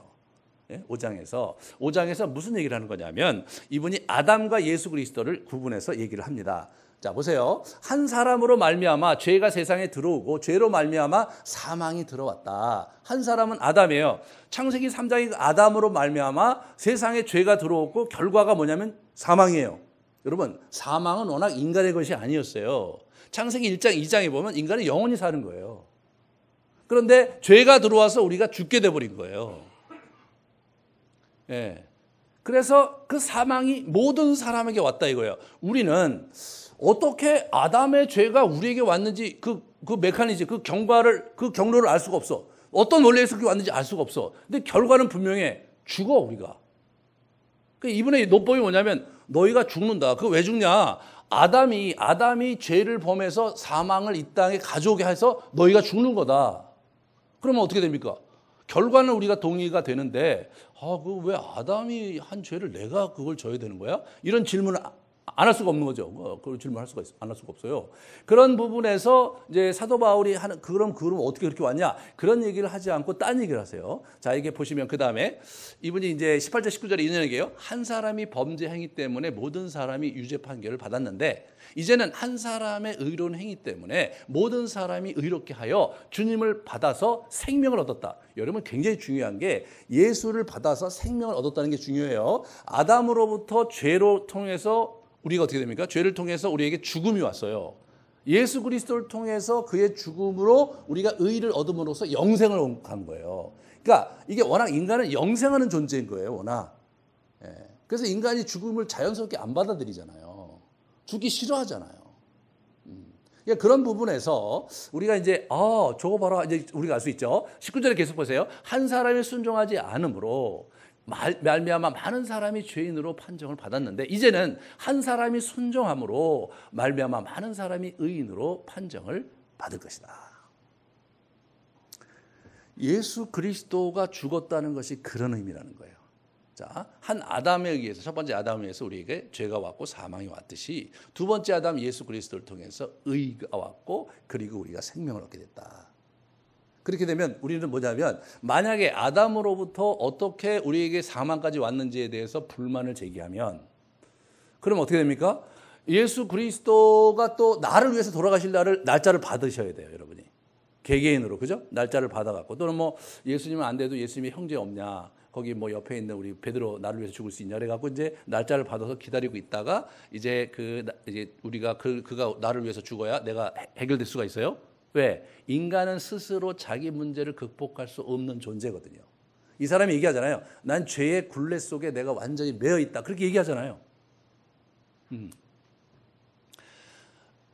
5장에서 무슨 얘기를 하는 거냐면 이분이 아담과 예수 그리스도를 구분해서 얘기를 합니다. 자 보세요. 한 사람으로 말미암아 죄가 세상에 들어오고 죄로 말미암아 사망이 들어왔다. 한 사람은 아담이에요. 창세기 3장이 아담으로 말미암아 세상에 죄가 들어왔고 결과가 뭐냐면 사망이에요. 여러분 사망은 워낙 인간의 것이 아니었어요. 창세기 1장 2장에 보면 인간은 영원히 사는 거예요. 그런데 죄가 들어와서 우리가 죽게 돼버린 거예요. 그래서 그 사망이 모든 사람에게 왔다 이거예요. 우리는 어떻게 아담의 죄가 우리에게 왔는지 그 메커니즘, 그 경로를 알 수가 없어. 어떤 원리에서 그게 왔는지 알 수가 없어. 근데 결과는 분명해. 죽어 우리가. 이분의 노법이 뭐냐면 너희가 죽는다. 그거 왜 죽냐? 아담이 죄를 범해서 사망을 이 땅에 가져오게 해서 너희가 죽는 거다. 그러면 어떻게 됩니까? 결과는 우리가 동의가 되는데 그 왜 아담이 한 죄를 내가 그걸 져야 되는 거야? 이런 질문을 안 할 수가 없는 거죠. 그런 질문을 안 할 수가 없어요. 그런 부분에서 이제 사도 바울이 하는 그럼 어떻게 그렇게 왔냐? 그런 얘기를 하지 않고 딴 얘기를 하세요. 자, 이게 보시면 그 다음에 이분이 이제 18절 19절에 이런 얘기예요. 한 사람이 범죄 행위 때문에 모든 사람이 유죄 판결을 받았는데 이제는 한 사람의 의로운 행위 때문에 모든 사람이 의롭게 하여 주님을 받아서 생명을 얻었다. 여러분 굉장히 중요한 게 예수를 받아서 생명을 얻었다는 게 중요해요. 아담으로부터 죄로 통해서 우리가 어떻게 됩니까? 죄를 통해서 우리에게 죽음이 왔어요. 예수 그리스도를 통해서 그의 죽음으로 우리가 의를 얻음으로써 영생을 간 거예요. 그러니까 이게 워낙 인간은 영생하는 존재인 거예요. 워낙. 그래서 인간이 죽음을 자연스럽게 안 받아들이잖아요. 죽기 싫어하잖아요. 그러니까 그런 부분에서 우리가 이제 저거 봐라 이제 우리가 알 수 있죠. 19절에 계속 보세요. 한 사람이 순종하지 않으므로 말미암아 많은 사람이 죄인으로 판정을 받았는데 이제는 한 사람이 순종함으로 말미암아 많은 사람이 의인으로 판정을 받을 것이다. 예수 그리스도가 죽었다는 것이 그런 의미라는 거예요. 자, 한 아담에 의해서 첫 번째 아담에 의해서 우리에게 죄가 왔고 사망이 왔듯이 두 번째 아담 예수 그리스도를 통해서 의가 왔고 그리고 우리가 생명을 얻게 됐다. 그렇게 되면 우리는 뭐냐면 만약에 아담으로부터 어떻게 우리에게 사망까지 왔는지에 대해서 불만을 제기하면 그럼 어떻게 됩니까? 예수 그리스도가 또 나를 위해서 돌아가실 날짜를 받으셔야 돼요, 여러분이. 개개인으로, 그죠? 날짜를 받아갖고 또는 뭐 예수님은 안 돼도 예수님의 형제 없냐? 거기 뭐 옆에 있는 우리 베드로 나를 위해서 죽을 수 있냐? 그래갖고 이제 날짜를 받아서 기다리고 있다가 이제 이제 우리가 그가 나를 위해서 죽어야 내가 해결될 수가 있어요. 왜? 인간은 스스로 자기 문제를 극복할 수 없는 존재거든요. 이 사람이 얘기하잖아요. 난 죄의 굴레 속에 내가 완전히 매여 있다. 그렇게 얘기하잖아요.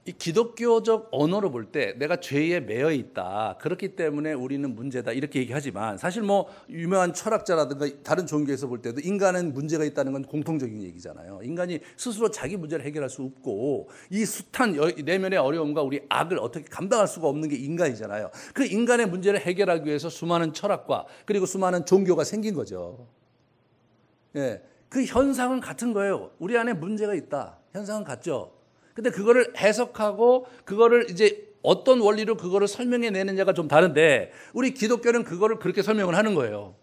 이 기독교적 언어로 볼 때 내가 죄에 매여 있다. 그렇기 때문에 우리는 문제다. 이렇게 얘기하지만 사실 뭐 유명한 철학자라든가 다른 종교에서 볼 때도 인간은 문제가 있다는 건 공통적인 얘기잖아요. 인간이 스스로 자기 문제를 해결할 수 없고 이 숱한 내면의 어려움과 우리 악을 어떻게 감당할 수가 없는 게 인간이잖아요. 그 인간의 문제를 해결하기 위해서 수많은 철학과 그리고 수많은 종교가 생긴 거죠. 예, 그 현상은 같은 거예요. 우리 안에 문제가 있다. 현상은 같죠. 근데 그거를 해석하고 그거를 이제 어떤 원리로 그거를 설명해 내느냐가 좀 다른데 우리 기독교는 그거를 그렇게 설명을 하는 거예요.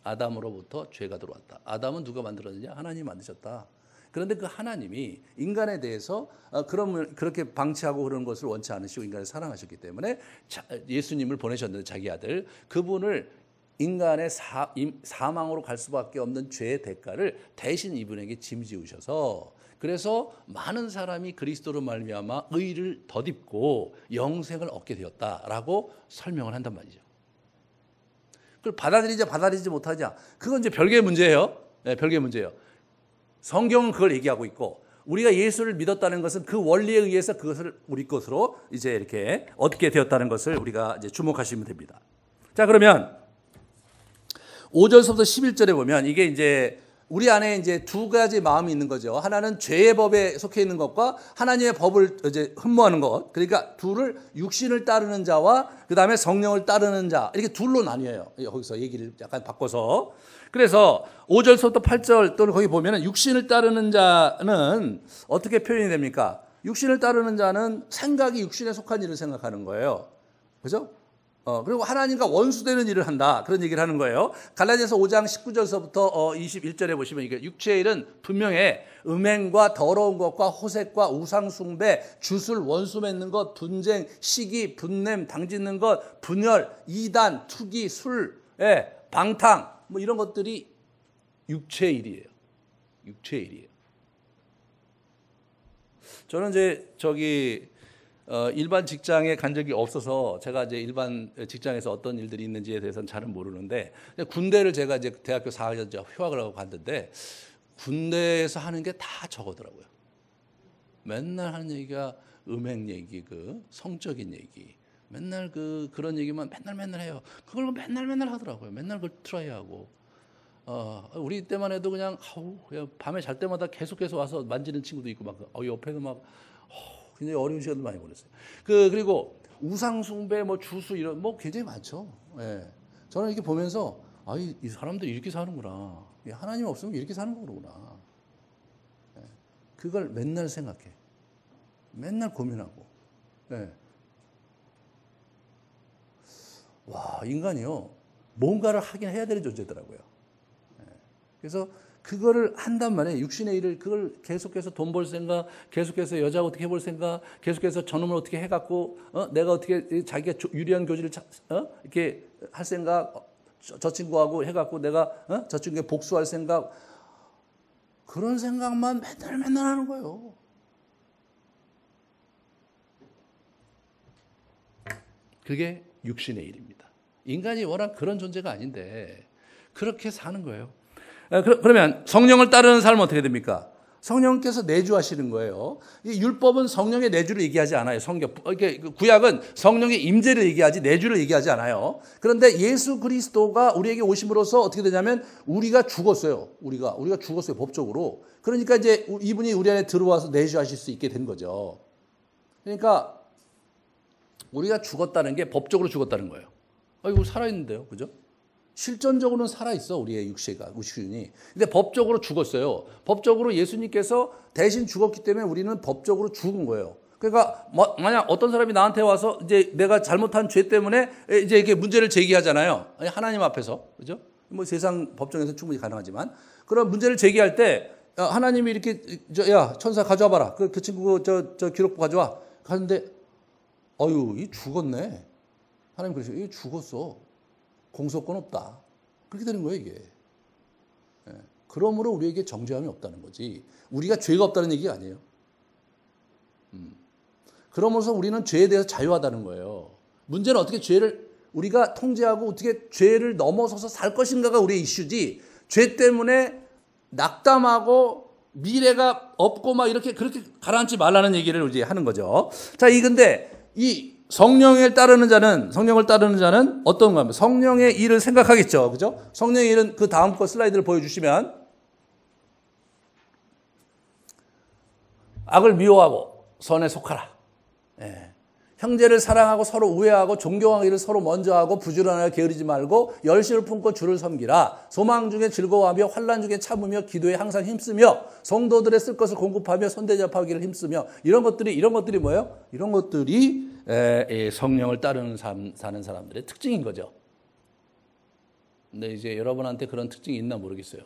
아담으로부터 죄가 들어왔다. 아담은 누가 만들었느냐? 하나님이 만드셨다. 그런데 그 하나님이 인간에 대해서 그렇게 방치하고 그러는 것을 원치 않으시고 인간을 사랑하셨기 때문에 예수님을 보내셨는데 자기 아들 그분을 인간의 사망으로 갈 수밖에 없는 죄의 대가를 대신 이분에게 짐지우셔서 그래서 많은 사람이 그리스도로 말미암아 의를 덧입고 영생을 얻게 되었다라고 설명을 한단 말이죠. 그걸 받아들이지 못하냐? 그건 이제 별개의 문제예요. 네, 별개의 문제예요. 성경은 그걸 얘기하고 있고 우리가 예수를 믿었다는 것은 그 원리에 의해서 그것을 우리 것으로 이제 이렇게 얻게 되었다는 것을 우리가 이제 주목하시면 됩니다. 자, 그러면 5절서부터 11절에 보면 이게 이제 우리 안에 이제 두 가지 마음이 있는 거죠. 하나는 죄의 법에 속해 있는 것과 하나님의 법을 이제 흠모하는 것. 그러니까 둘을 육신을 따르는 자와 그 다음에 성령을 따르는 자. 이렇게 둘로 나뉘어요. 거기서 얘기를 약간 바꿔서. 그래서 5절서부터 8절 또는 거기 보면은 육신을 따르는 자는 어떻게 표현이 됩니까? 육신을 따르는 자는 생각이 육신에 속한 일을 생각하는 거예요. 그죠? 그리고 하나님과 원수되는 일을 한다. 그런 얘기를 하는 거예요. 갈라디아서 5장 19절서부터 21절에 보시면 이게 육체의 일은 분명히 음행과 더러운 것과 호색과 우상숭배, 주술, 원수 맺는 것, 분쟁, 시기, 분냄, 당짓는 것, 분열, 이단, 투기, 술, 방탕 뭐 이런 것들이 육체의 일이에요. 육체의 일이에요. 저는 이제 일반 직장에 간 적이 없어서 제가 이제 일반 직장에서 어떤 일들이 있는지에 대해서는 잘은 모르는데 군대를 제가 이제 대학교 4학년 휴학을 하고 갔는데 군대에서 하는 게 다 저거더라고요. 맨날 하는 얘기가 음행 얘기, 성적인 얘기, 맨날 그런 얘기만 맨날 해요. 그걸 맨날 하더라고요. 맨날 그걸 트라이하고. 우리 때만 해도 그냥 밤에 잘 때마다 계속해서 와서 만지는 친구도 있고 막 옆에도 막. 굉장히 어려운 시간도 많이 보냈어요. 그리고 우상숭배, 뭐 주수 이런 뭐 굉장히 많죠. 예. 저는 이렇게 보면서 이 사람들이 이렇게 사는구나. 하나님 없으면 이렇게 사는 거구나. 그걸 맨날 생각해. 맨날 고민하고. 네. 와, 인간이요. 뭔가를 하긴 해야 되는 존재더라고요. 그래서 그거를 한단 말이에요. 육신의 일을 그걸 계속해서 돈 벌 생각, 계속해서 여자 어떻게 해볼 생각, 계속해서 저놈을 어떻게 해갖고 내가 어떻게 자기가 유리한 교지를 이렇게 할 생각, 저 친구하고 해갖고 내가 저 친구에 복수할 생각, 그런 생각만 맨날 하는 거예요. 그게 육신의 일입니다. 인간이 워낙 그런 존재가 아닌데 그렇게 사는 거예요. 그러면 성령을 따르는 삶은 어떻게 됩니까? 성령께서 내주하시는 거예요. 이 율법은 성령의 내주를 얘기하지 않아요. 구약은 성령의 임재를 얘기하지 내주를 얘기하지 않아요. 그런데 예수 그리스도가 우리에게 오심으로써 어떻게 되냐면 우리가 죽었어요. 우리가 죽었어요. 법적으로. 그러니까 이제 이분이 우리 안에 들어와서 내주하실 수 있게 된 거죠. 그러니까 우리가 죽었다는 게 법적으로 죽었다는 거예요. 이거 살아있는데요. 그죠? 실존적으로는 살아있어, 우리의 육신이. 근데 법적으로 죽었어요. 법적으로 예수님께서 대신 죽었기 때문에 우리는 법적으로 죽은 거예요. 그러니까, 만약 어떤 사람이 나한테 와서 이제 내가 잘못한 죄 때문에 이제 이렇게 문제를 제기하잖아요. 하나님 앞에서. 그죠? 뭐 세상 법정에서 충분히 가능하지만. 그런 문제를 제기할 때, 하나님이 이렇게, 야, 천사 가져와 봐라. 그 친구, 저 기록부 가져와. 가는데, 이 죽었네. 하나님 그러시죠. 이 죽었어. 공소권 없다. 그렇게 되는 거예요, 이게. 그러므로 우리에게 정죄함이 없다는 거지. 우리가 죄가 없다는 얘기가 아니에요. 그러면서 우리는 죄에 대해서 자유하다는 거예요. 문제는 어떻게 죄를 우리가 통제하고 어떻게 죄를 넘어서서 살 것인가가 우리의 이슈지. 죄 때문에 낙담하고 미래가 없고 막 이렇게 그렇게 가라앉지 말라는 얘기를 이제 하는 거죠. 자, 근데 이 성령을 따르는 자는 어떤 겁니까? 성령의 일을 생각하겠죠. 그죠? 성령의 일은 그 다음 거 슬라이드를 보여주시면 악을 미워하고 선에 속하라. 형제를 사랑하고 서로 우애하고 존경하기를 서로 먼저 하고 부지런하여 게으르지 말고 열심을 품고 주를 섬기라. 소망 중에 즐거워하며 환난 중에 참으며 기도에 항상 힘쓰며 성도들의 쓸 것을 공급하며 선대접하기를 힘쓰며 이런 것들이 뭐예요? 이런 것들이 성령을 따르는 삶 사는 사람들의 특징인 거죠. 근데 이제 여러분한테 그런 특징이 있나 모르겠어요.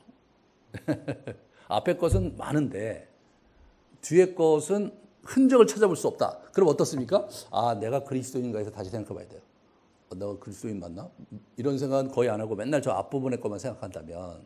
앞에 것은 많은데 뒤에 것은 흔적을 찾아볼 수 없다. 그럼 어떻습니까? 내가 그리스도인가 해서 다시 생각해 봐야 돼요. 내가 그리스도인 맞나? 이런 생각은 거의 안 하고 맨날 저 앞부분의 것만 생각한다면.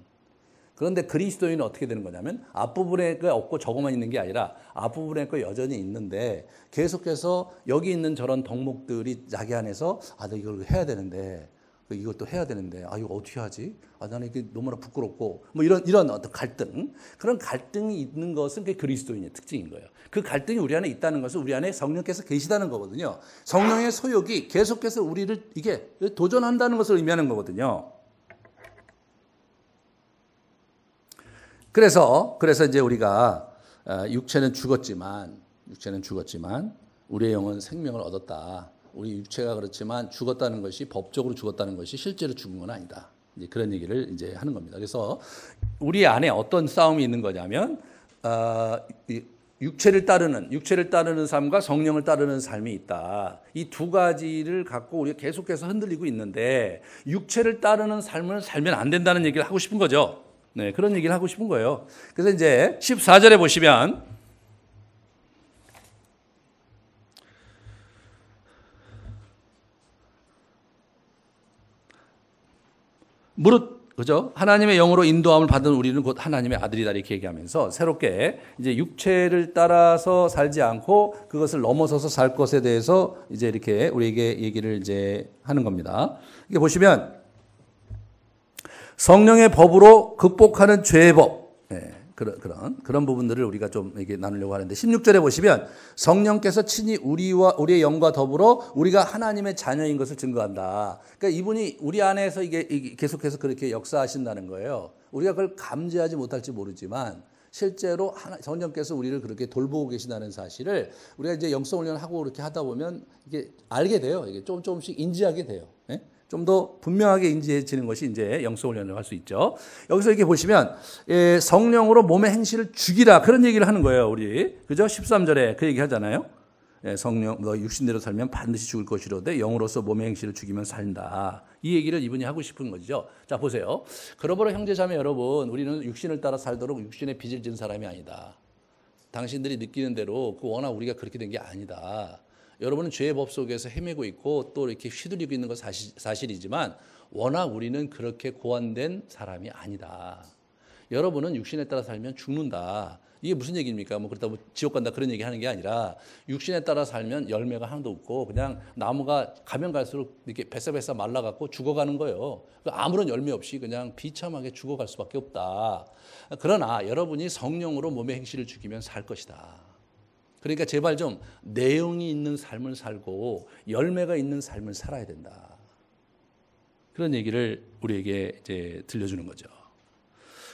그런데 그리스도인은 어떻게 되는 거냐면 앞부분에 거 없고 저거만 있는 게 아니라 앞부분에 거 여전히 있는데 계속해서 여기 있는 저런 덕목들이 자기 안에서 나 이걸 해야 되는데 이것도 해야 되는데 이거 어떻게 하지? 나는 이게 너무나 부끄럽고 뭐 이런 어떤 갈등, 그런 갈등이 있는 것은 그게 그리스도인의 특징인 거예요. 그 갈등이 우리 안에 있다는 것은 우리 안에 성령께서 계시다는 거거든요. 성령의 소욕이 계속해서 우리를 이게 도전한다는 것을 의미하는 거거든요. 그래서 이제 우리가 육체는 죽었지만 우리의 영은 생명을 얻었다. 우리 육체가 그렇지만 죽었다는 것이 법적으로 죽었다는 것이 실제로 죽은 건 아니다. 이제 그런 얘기를 이제 하는 겁니다. 그래서 우리 안에 어떤 싸움이 있는 거냐면 육체를 따르는 삶과 성령을 따르는 삶이 있다. 이 두 가지를 갖고 우리가 계속해서 흔들리고 있는데 육체를 따르는 삶을 살면 안 된다는 얘기를 하고 싶은 거죠. 네, 그런 얘기를 하고 싶은 거예요. 그래서 이제 14절에 보시면 그죠? 하나님의 영으로 인도함을 받은 우리는 곧 하나님의 아들이다 이렇게 얘기하면서 새롭게 이제 육체를 따라서 살지 않고 그것을 넘어서서 살 것에 대해서 이제 이렇게 우리에게 얘기를 이제 하는 겁니다. 이게 보시면 성령의 법으로 극복하는 죄의 법. 그런 부분들을 우리가 좀 이게 나누려고 하는데 16절에 보시면 성령께서 친히 우리의 영과 더불어 우리가 하나님의 자녀인 것을 증거한다. 그러니까 이분이 우리 안에서 이게 계속해서 그렇게 역사하신다는 거예요. 우리가 그걸 감지하지 못할지 모르지만 실제로 성령께서 우리를 그렇게 돌보고 계신다는 사실을 우리가 이제 영성 훈련을 하고 그렇게 하다 보면 이게 알게 돼요. 이게 조금씩 인지하게 돼요. 좀 더 분명하게 인지해지는 것이 이제 영성을 연합할 수 있죠. 여기서 이렇게 보시면 성령으로 몸의 행실을 죽이라 그런 얘기를 하는 거예요. 우리 그죠? 13절에 그 얘기 하잖아요. 성령 너 육신대로 살면 반드시 죽을 것이로되 영으로서 몸의 행실을 죽이면 산다. 이 얘기를 이분이 하고 싶은 거죠. 자 보세요. 그러므로 형제자매 여러분, 우리는 육신을 따라 살도록 육신의 빚을 진 사람이 아니다. 당신들이 느끼는 대로 워낙 우리가 그렇게 된 게 아니다. 여러분은 죄의 법 속에서 헤매고 있고 또 이렇게 휘둘리고 있는 건 사실이지만 워낙 우리는 그렇게 고안된 사람이 아니다. 여러분은 육신에 따라 살면 죽는다. 이게 무슨 얘기입니까? 뭐 그렇다고 지옥 간다 그런 얘기 하는 게 아니라 육신에 따라 살면 열매가 하나도 없고 그냥 나무가 가면 갈수록 이렇게 뱃사뱃사 말라갖고 죽어가는 거예요. 아무런 열매 없이 그냥 비참하게 죽어갈 수밖에 없다. 그러나 여러분이 성령으로 몸의 행실을 죽이면 살 것이다. 그러니까 제발 좀 내용이 있는 삶을 살고 열매가 있는 삶을 살아야 된다. 그런 얘기를 우리에게 이제 들려주는 거죠.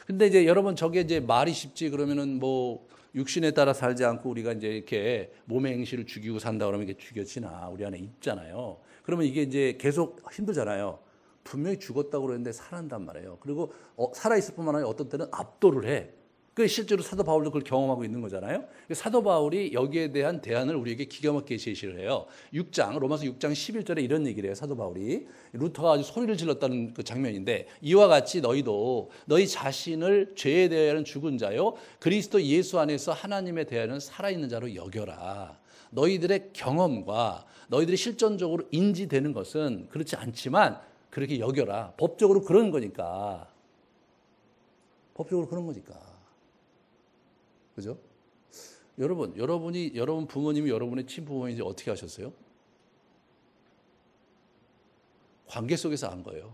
근데 이제 여러분 저게 이제 말이 쉽지 그러면은 뭐 육신에 따라 살지 않고 우리가 이제 이렇게 몸의 행실을 죽이고 산다 그러면 이게 죽여지나 우리 안에 있잖아요. 그러면 이게 이제 계속 힘들잖아요. 분명히 죽었다고 그러는데 살아난단 말이에요. 그리고 살아있을 뿐만 아니라 어떤 때는 압도를 해. 그 실제로 사도 바울도 그걸 경험하고 있는 거잖아요. 사도 바울이 여기에 대한 대안을 우리에게 기가 막히게 제시를 해요. 로마서 6장 11절에 이런 얘기를 해요. 사도 바울이 루터가 아주 소리를 질렀다는 그 장면인데 이와 같이 너희도 너희 자신을 죄에 대하여는 죽은 자요 그리스도 예수 안에서 하나님에 대하여는 살아있는 자로 여겨라. 너희들의 경험과 너희들이 실존적으로 인지되는 것은 그렇지 않지만 그렇게 여겨라. 법적으로 그런 거니까. 법적으로 그런 거니까. 그죠? 여러분 부모님이 여러분의 친부모인지 어떻게 하셨어요? 관계 속에서 안 거예요.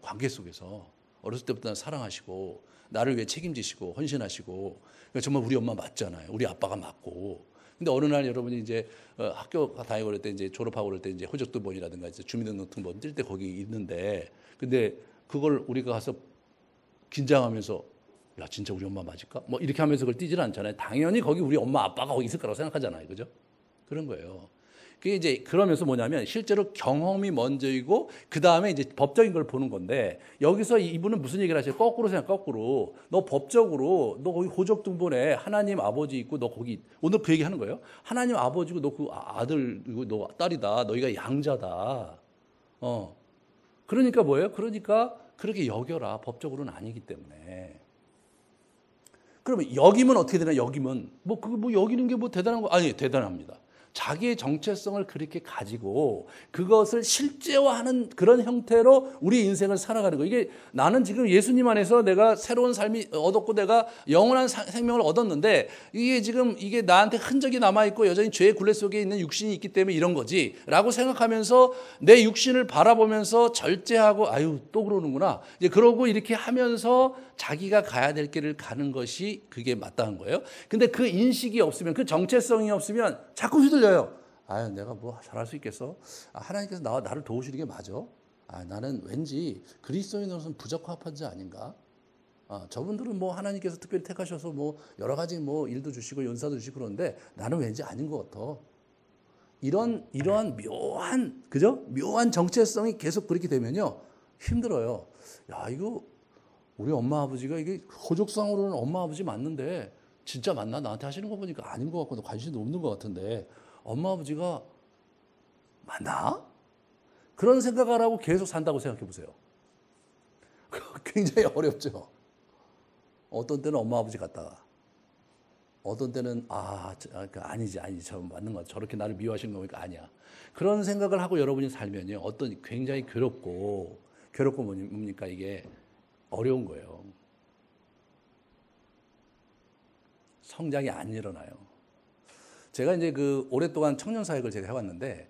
관계 속에서 어렸을 때부터 난 사랑하시고 나를 위해 책임지시고 헌신하시고 그러니까 정말 우리 엄마 맞잖아요. 우리 아빠가 맞고. 근데 어느 날 여러분이 이제 학교 다니고 그럴 때 이제 졸업하고 그럴 때 이제 호적등본이라든가 이제 주민등록등본 뜰 때 거기 있는데 근데 그걸 우리가 가서 긴장하면서 야 진짜 우리 엄마 맞을까? 뭐 이렇게 하면서 그걸 띄질 않잖아요. 당연히 거기 우리 엄마 아빠가 거기 있을 거라고 생각하잖아요. 그죠? 그런 거예요. 그게 이제 그러면서 뭐냐면 실제로 경험이 먼저이고 그 다음에 이제 법적인 걸 보는 건데 여기서 이분은 무슨 얘기를 하셔요? 거꾸로 생각, 거꾸로. 너 법적으로 너 거기 호적등본에 하나님 아버지 있고 너 거기 오늘 그 얘기 하는 거예요. 하나님 아버지고 너 그 아들이고 너 딸이다. 너희가 양자다. 그러니까 뭐예요? 그러니까 그렇게 여겨라. 법적으로는 아니기 때문에. 그러면 여기면 어떻게 되나? 여기면 뭐 여기는 게 뭐 대단한 거 아니 대단합니다. 자기의 정체성을 그렇게 가지고 그것을 실제화하는 그런 형태로 우리 인생을 살아가는 거. 이게 나는 지금 예수님 안에서 내가 새로운 삶이 얻었고 내가 영원한 생명을 얻었는데 이게 나한테 흔적이 남아 있고 여전히 죄의 굴레 속에 있는 육신이 있기 때문에 이런 거지라고 생각하면서 내 육신을 바라보면서 절제하고 아유 또 그러는구나. 이제 그러고 이렇게 하면서 자기가 가야 될 길을 가는 것이 그게 마땅한 거예요. 근데 그 인식이 없으면 그 정체성이 없으면 자꾸 휘둘려요. 아유 내가 뭐 잘할 수 있겠어? 하나님께서 나를 도우시는 게 맞아? 나는 왠지 그리스도인으로서는 부적합한 자 아닌가? 저분들은 뭐 하나님께서 특별히 택하셔서 뭐 여러 가지 뭐 일도 주시고 연사도 주시고 그러는데 나는 왠지 아닌 것 같아. 이러한 묘한 그죠? 묘한 정체성이 계속 그렇게 되면요 힘들어요. 야 이거 우리 엄마 아버지가 이게 호족상으로는 엄마 아버지 맞는데 진짜 맞나? 나한테 하시는 거 보니까 아닌 것 같고 관심도 없는 것 같은데 엄마 아버지가 맞나? 그런 생각을 하고 계속 산다고 생각해 보세요. 굉장히 어렵죠. 어떤 때는 엄마 아버지 같다가 어떤 때는 아니지 저 맞는 것 같아. 저렇게 나를 미워하시는 거 보니까 아니야. 그런 생각을 하고 여러분이 살면요 어떤 굉장히 괴롭고 뭡니까 이게 어려운 거예요. 성장이 안 일어나요. 제가 이제 오랫동안 청년 사역을 제가 해왔는데,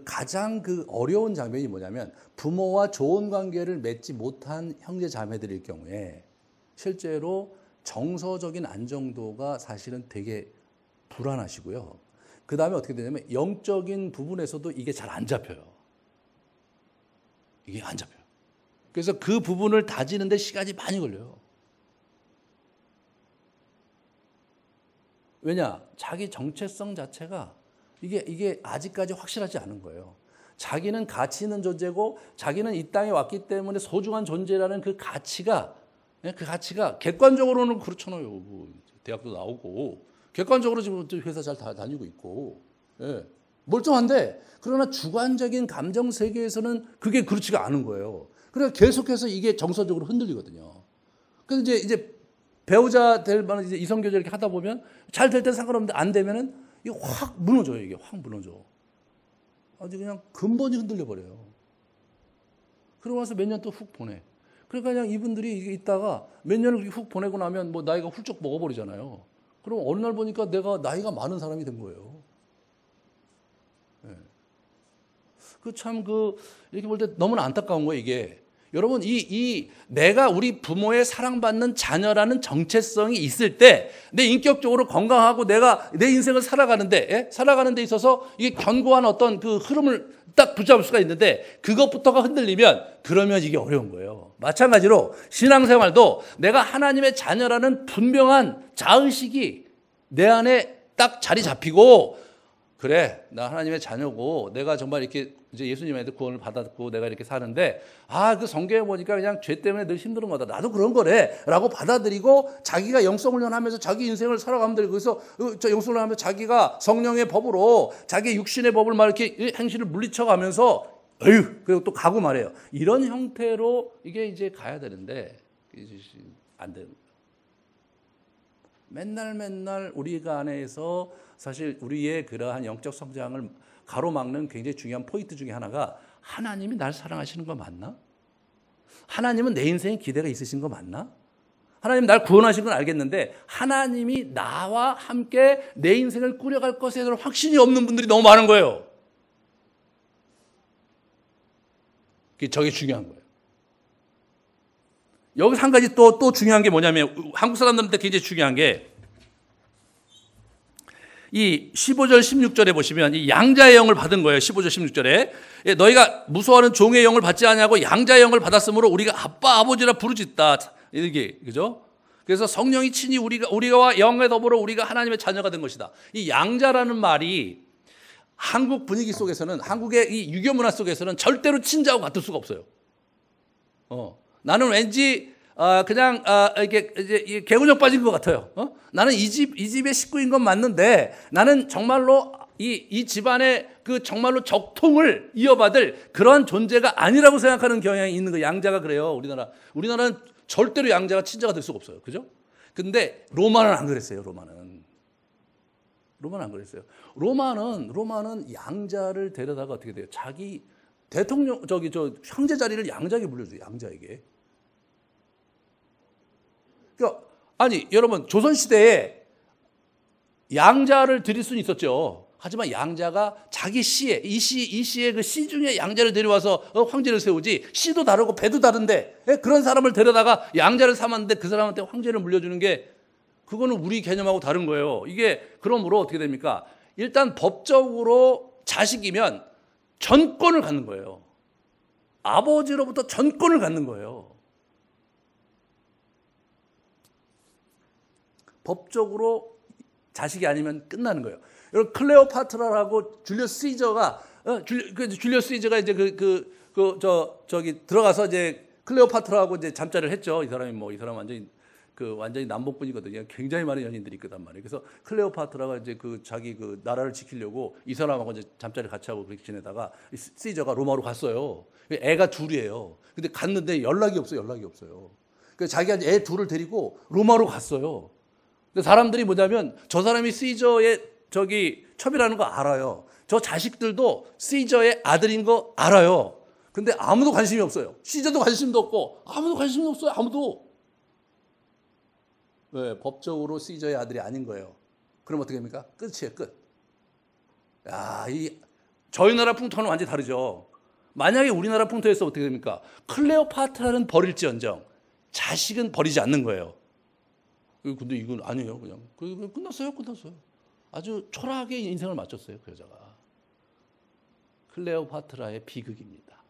가장 어려운 장면이 뭐냐면, 부모와 좋은 관계를 맺지 못한 형제 자매들일 경우에, 실제로 정서적인 안정도가 사실은 되게 불안하시고요. 그 다음에 어떻게 되냐면, 영적인 부분에서도 이게 잘 안 잡혀요. 이게 안 잡혀요. 그래서 그 부분을 다지는데 시간이 많이 걸려요. 왜냐? 자기 정체성 자체가 이게 아직까지 확실하지 않은 거예요. 자기는 가치 있는 존재고 자기는 이 땅에 왔기 때문에 소중한 존재라는 그 가치가 객관적으로는 그렇잖아요. 뭐 대학도 나오고 객관적으로 지금 회사 잘 다니고 있고 예. 멀쩡한데 그러나 주관적인 감정 세계에서는 그게 그렇지가 않은 거예요. 그래서 계속해서 이게 정서적으로 흔들리거든요. 그래서 이제 배우자 될 만한 이제 이성교제 이렇게 하다 보면 잘 될 땐 상관없는데 안 되면은 이게 확 무너져요. 이게 확 무너져. 아주 그냥 근본이 흔들려 버려요. 그러고 나서 몇 년 또 훅 보내. 그러니까 그냥 이분들이 이게 있다가 몇 년을 훅 보내고 나면 뭐 나이가 훌쩍 먹어버리잖아요. 그럼 어느 날 보니까 내가 나이가 많은 사람이 된 거예요. 네. 이렇게 볼 때 너무나 안타까운 거예요, 이게. 여러분, 내가 우리 부모의 사랑받는 자녀라는 정체성이 있을 때, 내 인격적으로 건강하고 내가 내 인생을 살아가는데 데 있어서 이게 견고한 어떤 그 흐름을 딱 붙잡을 수가 있는데, 그것부터가 흔들리면, 그러면 이게 어려운 거예요. 마찬가지로 신앙생활도 내가 하나님의 자녀라는 분명한 자의식이 내 안에 딱 자리 잡히고, 그래, 나 하나님의 자녀고, 내가 정말 이렇게 이제 예수님한테 구원을 받았고, 내가 이렇게 사는데, 그 성경에 보니까 그냥 죄 때문에 늘 힘든 거다. 나도 그런 거래. 라고 받아들이고, 자기가 영성훈련하면서 자기 인생을 살아가면 되고, 그래서 저 영성훈련하면서 자기가 성령의 법으로, 자기 육신의 법을 막 이렇게 행실을 물리쳐가면서, 그리고 또 가고 말해요. 이런 형태로 이게 이제 가야 되는데, 안 되는 거예요. 맨날 우리가 안에서 사실 우리의 그러한 영적 성장을 가로막는 굉장히 중요한 포인트 중에 하나가 하나님이 날 사랑하시는 거 맞나? 하나님은 내 인생에 기대가 있으신 거 맞나? 하나님 날 구원하신 건 알겠는데 하나님이 나와 함께 내 인생을 꾸려갈 것에 대한 확신이 없는 분들이 너무 많은 거예요. 저게 중요한 거예요. 여기서 한 가지 또 중요한 게 뭐냐면 한국 사람들한테 굉장히 중요한 게 이 15절 16절에 보시면 이 양자의 영을 받은 거예요. 15절 16절에 너희가 무서워하는 종의 영을 받지 아니하고 양자의 영을 받았으므로 우리가 아빠 아버지라 부르짖다. 이게 그죠? 그래서 성령이 친히 우리가 영에 더불어 우리가 하나님의 자녀가 된 것이다. 이 양자라는 말이 한국 분위기 속에서는 한국의 이 유교 문화 속에서는 절대로 친자하고 같을 수가 없어요. 나는 왠지 그냥 이게 이제 개구녕 빠진 것 같아요. 나는 이 집의 식구인 건 맞는데 나는 정말로 이 집안의 그 정말로 적통을 이어받을 그런 존재가 아니라고 생각하는 경향이 있는 거. 양자가 그래요. 우리나라는 절대로 양자가 친자가 될 수가 없어요. 그죠? 근데 로마는 안 그랬어요. 로마는 안 그랬어요. 로마는 양자를 데려다가 어떻게 돼요? 자기 대통령 저 형제 자리를 양자에게 물려줘요. 양자에게. 그러니까 아니 여러분 조선 시대에 양자를 드릴 수는 있었죠. 하지만 양자가 자기 시에 이 시의 그 시 중에 양자를 데려와서 황제를 세우지 시도 다르고 배도 다른데 그런 사람을 데려다가 양자를 삼았는데 그 사람한테 황제를 물려주는 게 그거는 우리 개념하고 다른 거예요. 이게 그러므로 어떻게 됩니까? 일단 법적으로 자식이면 전권을 갖는 거예요. 아버지로부터 전권을 갖는 거예요. 법적으로 자식이 아니면 끝나는 거예요. 여러분 클레오파트라라고 줄리어스 시저가 이제 저기 들어가서 이제 클레오파트라하고 이제 잠자리를 했죠. 이 사람 완전히 남복분이거든요. 굉장히 많은 연인들이 있단 말이에요. 그래서 클레오파트라가 이제 자기 나라를 지키려고 이 사람하고 이제 잠자리 같이 하고 그렇게 지내다가 시저가 로마로 갔어요. 애가 둘이에요. 근데 갔는데 연락이 없어요. 그래서 자기가 애 둘을 데리고 로마로 갔어요. 근데 사람들이 뭐냐면 저 사람이 시저의 첩이라는 거 알아요. 저 자식들도 시저의 아들인 거 알아요. 근데 아무도 관심이 없어요. 시저도 관심도 없고 아무도 관심도 없어요. 아무도. 왜? 법적으로 시저의 아들이 아닌 거예요. 그럼 어떻게 됩니까? 끝이에요. 끝. 저희 나라 풍토는 완전히 다르죠. 만약에 우리나라 풍토에서 어떻게 됩니까? 클레오파트라는 버릴지언정 자식은 버리지 않는 거예요. 근데 이건 아니에요. 그냥 끝났어요. 아주 초라하게 인생을 마쳤어요. 그 여자가. 클레오파트라의 비극입니다.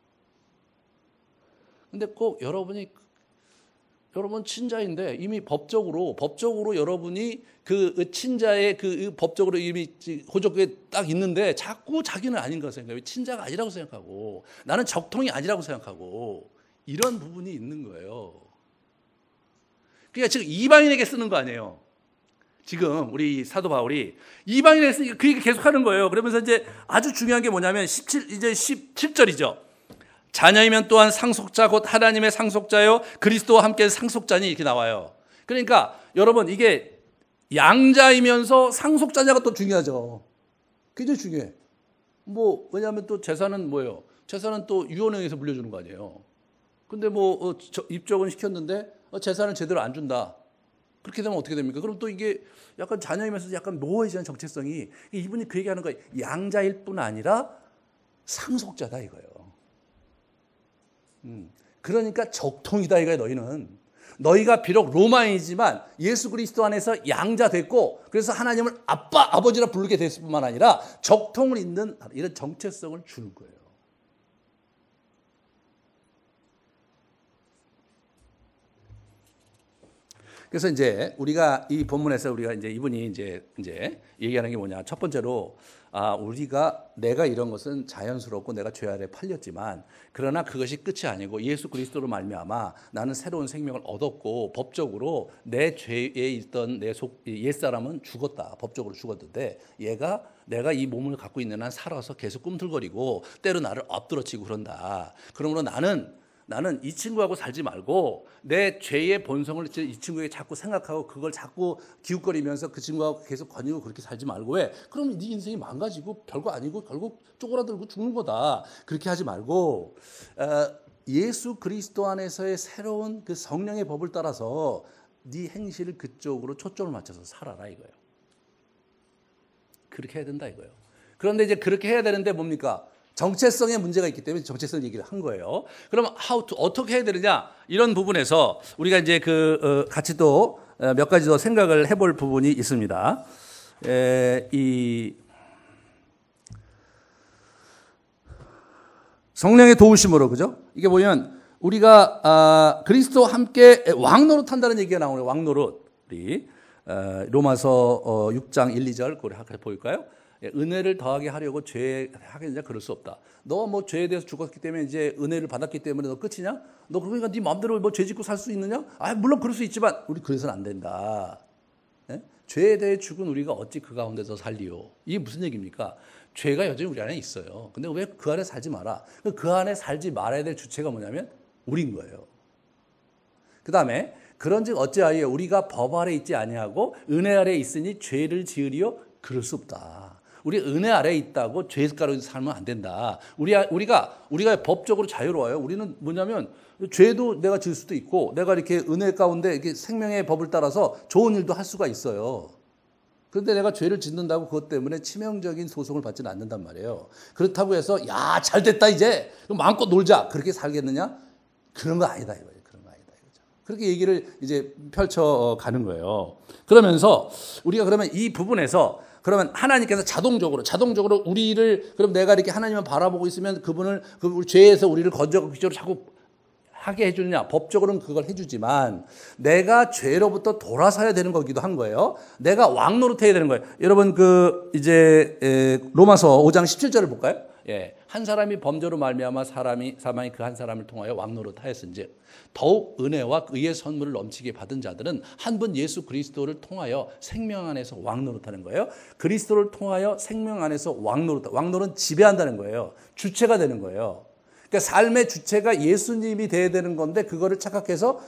근데 꼭 여러분이 여러분 친자인데 이미 법적으로 여러분이 그 친자의 그 법적으로 이미 호적에 딱 있는데 자꾸 자기는 아닌 거 생각해요. 친자가 아니라고 생각하고 나는 적통이 아니라고 생각하고 이런 부분이 있는 거예요. 그러니까 지금 이방인에게 쓰는 거 아니에요. 지금 우리 사도 바울이 이방인에게 쓰니까 그 얘기 계속 하는 거예요. 그러면서 이제 아주 중요한 게 뭐냐면 이제 17절이죠. 자녀이면 또한 상속자 곧 하나님의 상속자요 그리스도와 함께 상속자니 이렇게 나와요. 그러니까 여러분 이게 양자이면서 상속자냐가 또 중요하죠. 굉장히 중요해. 뭐 왜냐하면 또 재산은 뭐예요? 재산은 또 유언행에서 물려주는 거 아니에요. 근데 뭐 입적은 시켰는데 재산을 제대로 안 준다. 그렇게 되면 어떻게 됩니까? 그럼 또 이게 약간 자녀이면서 약간 모호해지는 정체성이 이분이 그 얘기하는 거예요. 양자일 뿐 아니라 상속자다 이거예요. 그러니까 적통이다 이거야. 너희가 비록 로마인이지만 예수 그리스도 안에서 양자 됐고 그래서 하나님을 아버지라 부르게 됐을 뿐만 아니라 적통을 잇는 이런 정체성을 주는 거예요. 그래서 이제 우리가 이 본문에서 우리가 이제 이분이 이제 얘기하는 게 뭐냐? 첫 번째로 내가 이런 것은 자연스럽고 내가 죄 아래 팔렸지만 그러나 그것이 끝이 아니고 예수 그리스도로 말미암아 나는 새로운 생명을 얻었고 법적으로 내 죄에 있던 내 옛사람은 죽었다. 법적으로 죽었는데 내가 이 몸을 갖고 있는 한 살아서 계속 꿈틀거리고 때로 나를 엎드러치고 그런다. 그러므로 나는 이 친구하고 살지 말고 내 죄의 본성을 이 친구에게 자꾸 생각하고 그걸 자꾸 기웃거리면서 그 친구하고 계속 거니고 그렇게 살지 말고 왜? 그럼 네 인생이 망가지고 별거 아니고 결국 쪼그라들고 죽는 거다. 그렇게 하지 말고 예수 그리스도 안에서의 새로운 그 성령의 법을 따라서 네 행실을 그쪽으로 초점을 맞춰서 살아라 이거예요. 그렇게 해야 된다 이거예요. 그런데 이제 그렇게 해야 되는데 뭡니까? 정체성에 문제가 있기 때문에 정체성 얘기를 한 거예요. 그러면 어떻게 해야 되느냐? 이런 부분에서 우리가 이제 같이 또 몇 가지 더 생각을 해볼 부분이 있습니다. 이 성령의 도우심으로 그죠? 이게 보면 우리가 그리스도와 함께 왕노릇 한다는 얘기가 나오네요. 왕노릇. 우리 로마서 6장 1, 2절 그걸 볼까요? 은혜를 더하게 하려고 죄하겠느냐? 그럴 수 없다. 너 뭐 죄에 대해서 죽었기 때문에 이제 은혜를 받았기 때문에 너 끝이냐? 너 그러니까 네 마음대로 뭐 죄 짓고 살 수 있느냐? 물론 그럴 수 있지만 우리 그래서는 안 된다. 네? 죄에 대해 죽은 우리가 어찌 그 가운데서 살리요? 이게 무슨 얘기입니까? 죄가 여전히 우리 안에 있어요. 근데 왜 그 안에 살지 마라? 그 안에 살지 말아야 될 주체가 뭐냐면 우린 거예요. 그 다음에 그런즉 어찌하여 우리가 법 아래 있지 아니하고 은혜 아래 있으니 죄를 지으리요? 그럴 수 없다. 우리 은혜 아래에 있다고 죄가로 살면 안 된다. 우리가 법적으로 자유로워요. 우리는 뭐냐면 죄도 내가 지을 수도 있고 내가 이렇게 은혜 가운데 이렇게 생명의 법을 따라서 좋은 일도 할 수가 있어요. 그런데 내가 죄를 짓는다고 그것 때문에 치명적인 소송을 받지는 않는단 말이에요. 그렇다고 해서 야, 잘 됐다 이제 마음껏 놀자 그렇게 살겠느냐? 그런 거 아니다 이거예요. 그런 거 아니다 이거죠. 그렇게 얘기를 이제 펼쳐 가는 거예요. 그러면서 우리가 그러면 이 부분에서 그러면 하나님께서 자동적으로 우리를 그럼 내가 이렇게 하나님을 바라보고 있으면 그분을 죄에서 우리를 건져가기 위해서 자꾸 하게 해주느냐? 법적으로는 그걸 해주지만 내가 죄로부터 돌아서야 되는 거기도 한 거예요. 내가 왕노릇해야 되는 거예요. 여러분 이제 로마서 5장 17절을 볼까요? 예, 한 사람이 범죄로 말미암아 사망이 그 한 사람을 통하여 왕노릇하였은즉 더욱 은혜와 의의 선물을 넘치게 받은 자들은 한 분 예수 그리스도를 통하여 생명 안에서 왕노릇하는 거예요. 그리스도를 통하여 생명 안에서 왕노릇은 지배한다는 거예요. 주체가 되는 거예요. 그러니까 삶의 주체가 예수님이 돼야 되는 건데 그거를 착각해서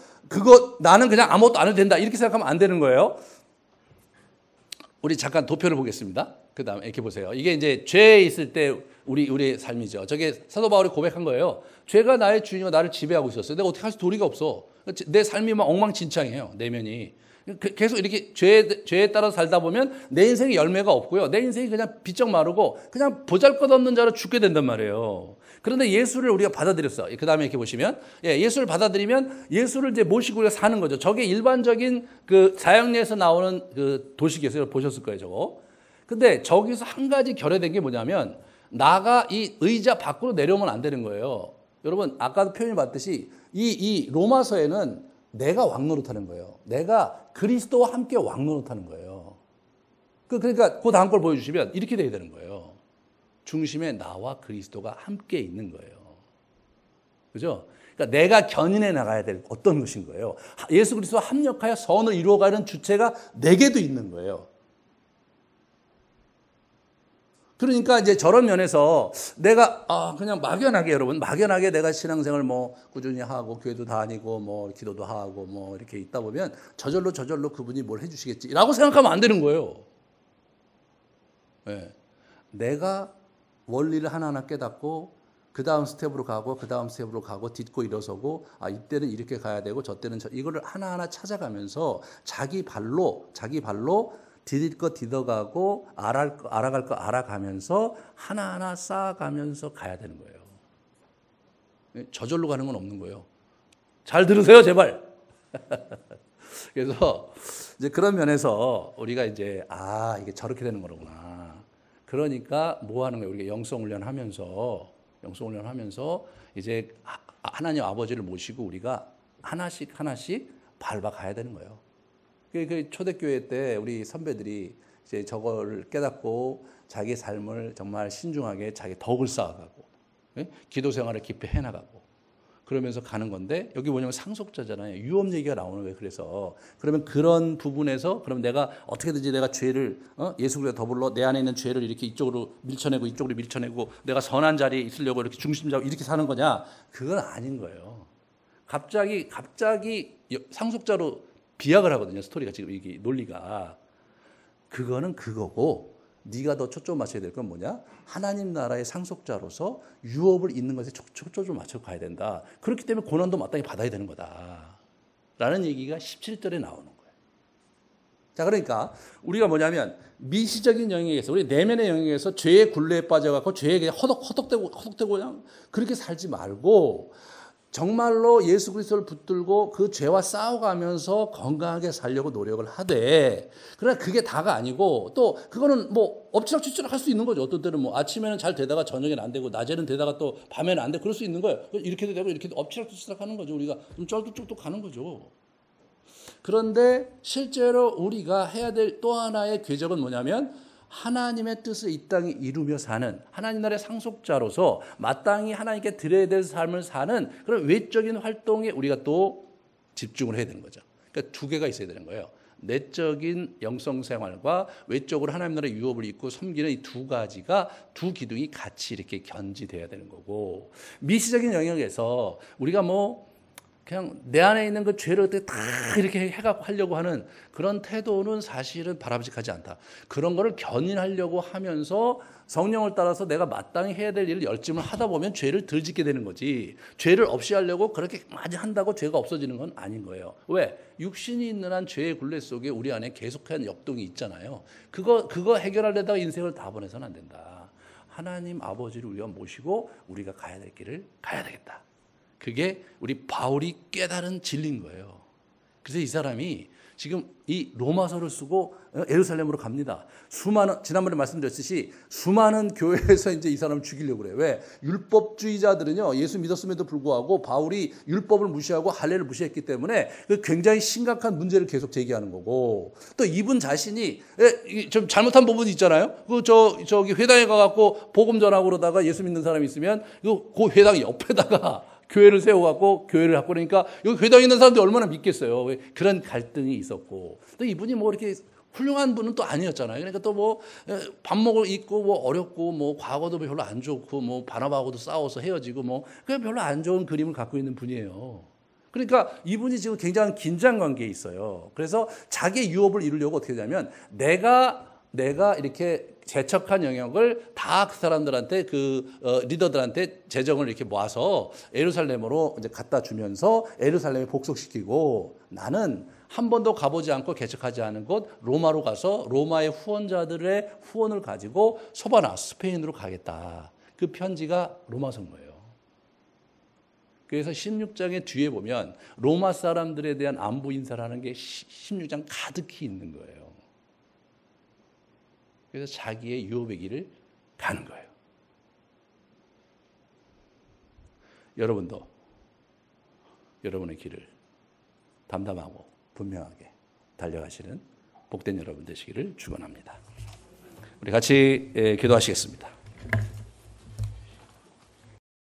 나는 그냥 아무것도 안 해도 된다 이렇게 생각하면 안 되는 거예요. 우리 잠깐 도표를 보겠습니다. 그 다음에 이렇게 보세요. 이게 이제 죄에 있을 때 우리의 삶이죠. 저게 사도 바울이 고백한 거예요. 죄가 나의 주인이고 나를 지배하고 있었어요. 내가 어떻게 할 수 도리가 없어. 내 삶이 막 엉망진창이에요. 내면이. 계속 이렇게 죄에 따라 살다 보면 내 인생에 열매가 없고요. 내 인생이 그냥 비쩍 마르고 그냥 보잘것없는 자로 죽게 된단 말이에요. 그런데 예수를 우리가 받아들였어. 그 다음에 이렇게 보시면, 예수를 받아들이면 예수를 이제 모시고 우리가 사는 거죠. 저게 일반적인 그 사형리에서 나오는 그 도식이었어요. 보셨을 거예요, 저거. 근데 저기서 한 가지 결여된 게 뭐냐면, 나가 이 의자 밖으로 내려오면 안 되는 거예요. 여러분, 아까도 표현이 봤듯이 이 로마서에는 내가 왕노릇하는 거예요. 내가 그리스도와 함께 왕노릇하는 거예요. 그러니까 그 다음 걸 보여주시면 이렇게 돼야 되는 거예요. 중심에 나와 그리스도가 함께 있는 거예요. 그죠? 그러니까 내가 견인해 나가야 될 어떤 것인 거예요. 예수 그리스도와 합력하여 선을 이루어가는 주체가 내게도 있는 거예요. 그러니까 이제 저런 면에서 내가 그냥 막연하게 여러분 막연하게 내가 신앙생활 뭐 꾸준히 하고 교회도 다니고 뭐 기도도 하고 뭐 이렇게 있다 보면 저절로 그분이 뭘 해주시겠지라고 생각하면 안 되는 거예요. 네. 내가 원리를 하나하나 깨닫고 그 다음 스텝으로 가고 그 다음 스텝으로 가고 딛고 일어서고 이때는 이렇게 가야 되고 저 때는 이거를 하나하나 찾아가면서 자기 발로 디딜 거 디뎌가고 알아갈 거 알아가면서 하나하나 쌓아가면서 가야 되는 거예요. 저절로 가는 건 없는 거예요. 잘 들으세요, 제발. 그래서 이제 그런 면에서 우리가 이제 이게 저렇게 되는 거구나. 그러니까 뭐 하는 거예요? 우리가 영성 훈련하면서 이제 하나님 아버지를 모시고 우리가 하나씩 밟아가야 되는 거예요. 그 초대교회 때 우리 선배들이 이제 저걸 깨닫고 자기 삶을 정말 신중하게 자기 덕을 쌓아가고 기도 생활을 깊이 해나가고 그러면서 가는 건데 여기 뭐냐면 상속자잖아요. 유업 얘기가 나오는 거예요. 그래서 그러면 그런 부분에서 그럼 내가 어떻게든지 내가 죄를 예수 그리스도 더불어 내 안에 있는 죄를 이렇게 이쪽으로 밀쳐내고 내가 선한 자리에 있으려고 이렇게 중심 잡고 이렇게 사는 거냐? 그건 아닌 거예요. 갑자기 상속자로 비약을 하거든요. 스토리가 지금 이게 논리가 그거는 그거고 네가 더 초점 맞춰야 될 건 뭐냐? 하나님 나라의 상속자로서 유업을 있는 것에 초점을 맞춰 가야 된다. 그렇기 때문에 고난도 마땅히 받아야 되는 거다. 라는 얘기가 17절에 나오는 거예요. 자, 그러니까 우리가 뭐냐면 미시적인 영역에서 우리 내면의 영역에서 죄의 굴레에 빠져갖고 죄에 허덕대고 그냥 그렇게 살지 말고 정말로 예수 그리스도를 붙들고 그 죄와 싸워가면서 건강하게 살려고 노력을 하되 그러나 그게 다가 아니고 또 그거는 뭐 엎치락뒤치락 할 수 있는 거죠. 어떤 때는 뭐 아침에는 잘 되다가 저녁에는 안 되고 낮에는 되다가 또 밤에는 안 되고 그럴 수 있는 거예요. 이렇게도 되고 이렇게도 엎치락뒤치락 하는 거죠. 우리가 좀 쩔뚝쩔뚝 가는 거죠. 그런데 실제로 우리가 해야 될 또 하나의 궤적은 뭐냐면 하나님의 뜻을 이 땅에 이루며 사는 하나님 나라의 상속자로서 마땅히 하나님께 드려야 될 삶을 사는 그런 외적인 활동에 우리가 또 집중을 해야 되는 거죠. 그러니까 두 개가 있어야 되는 거예요. 내적인 영성 생활과 외적으로 하나님 나라의 유업을 입고 섬기는 이 두 가지가 두 기둥이 같이 이렇게 견지돼야 되는 거고 미시적인 영역에서 우리가 뭐 그냥 내 안에 있는 그 죄를 어떻게 다 이렇게 해갖고 하려고 하는 그런 태도는 사실은 바람직하지 않다. 그런 거를 견인하려고 하면서 성령을 따라서 내가 마땅히 해야 될 일을 열심을 하다 보면 죄를 덜 짓게 되는 거지. 죄를 없이 하려고 그렇게 많이 한다고 죄가 없어지는 건 아닌 거예요. 왜? 육신이 있는 한 죄의 굴레 속에 우리 안에 계속한 역동이 있잖아요. 그거 해결하려다가 인생을 다 보내서는 안 된다. 하나님 아버지를 우리가 모시고 우리가 가야 될 길을 가야 되겠다. 그게 우리 바울이 깨달은 진리인 거예요. 그래서 이 사람이 지금 이 로마서를 쓰고 예루살렘으로 갑니다. 지난번에 말씀드렸듯이 수많은 교회에서 이제 이 사람을 죽이려고 그래요. 왜? 율법주의자들은요, 예수 믿었음에도 불구하고 바울이 율법을 무시하고 할례를 무시했기 때문에 굉장히 심각한 문제를 계속 제기하는 거고, 또 이분 자신이 좀 잘못한 부분이 있잖아요. 저기 회당에 가갖고 복음 전하고 그러다가 예수 믿는 사람이 있으면 그 회당 옆에다가 교회를 세워갖고 교회를 하고 그러니까 여기 회당에 있는 사람들이 얼마나 믿겠어요. 그런 갈등이 있었고 또 이분이 뭐 이렇게 훌륭한 분은 또 아니었잖아요. 그러니까 또 뭐 밥 먹을 있고 뭐 어렵고 뭐 과거도 별로 안 좋고 뭐 바나바하고도 싸워서 헤어지고 뭐 그냥 별로 안 좋은 그림을 갖고 있는 분이에요. 그러니까 이분이 지금 굉장히 긴장 관계에 있어요. 그래서 자기의 유업을 이루려고 어떻게 하냐면 내가 이렇게 재척한 영역을 다 그 사람들한테 리더들한테 재정을 이렇게 모아서 예루살렘으로 이제 갖다 주면서 예루살렘에 복속시키고 나는 한 번도 가보지 않고 개척하지 않은 곳 로마로 가서 로마의 후원자들의 후원을 가지고 소바나 스페인으로 가겠다. 그 편지가 로마서인 거예요. 그래서 16장의 뒤에 보면 로마 사람들에 대한 안부 인사를 하는 게 16장 가득히 있는 거예요. 그래서 자기의 유업의 길을 가는 거예요. 여러분도 여러분의 길을 담담하고 분명하게 달려가시는 복된 여러분 되시기를 축원합니다. 우리 같이 기도하시겠습니다.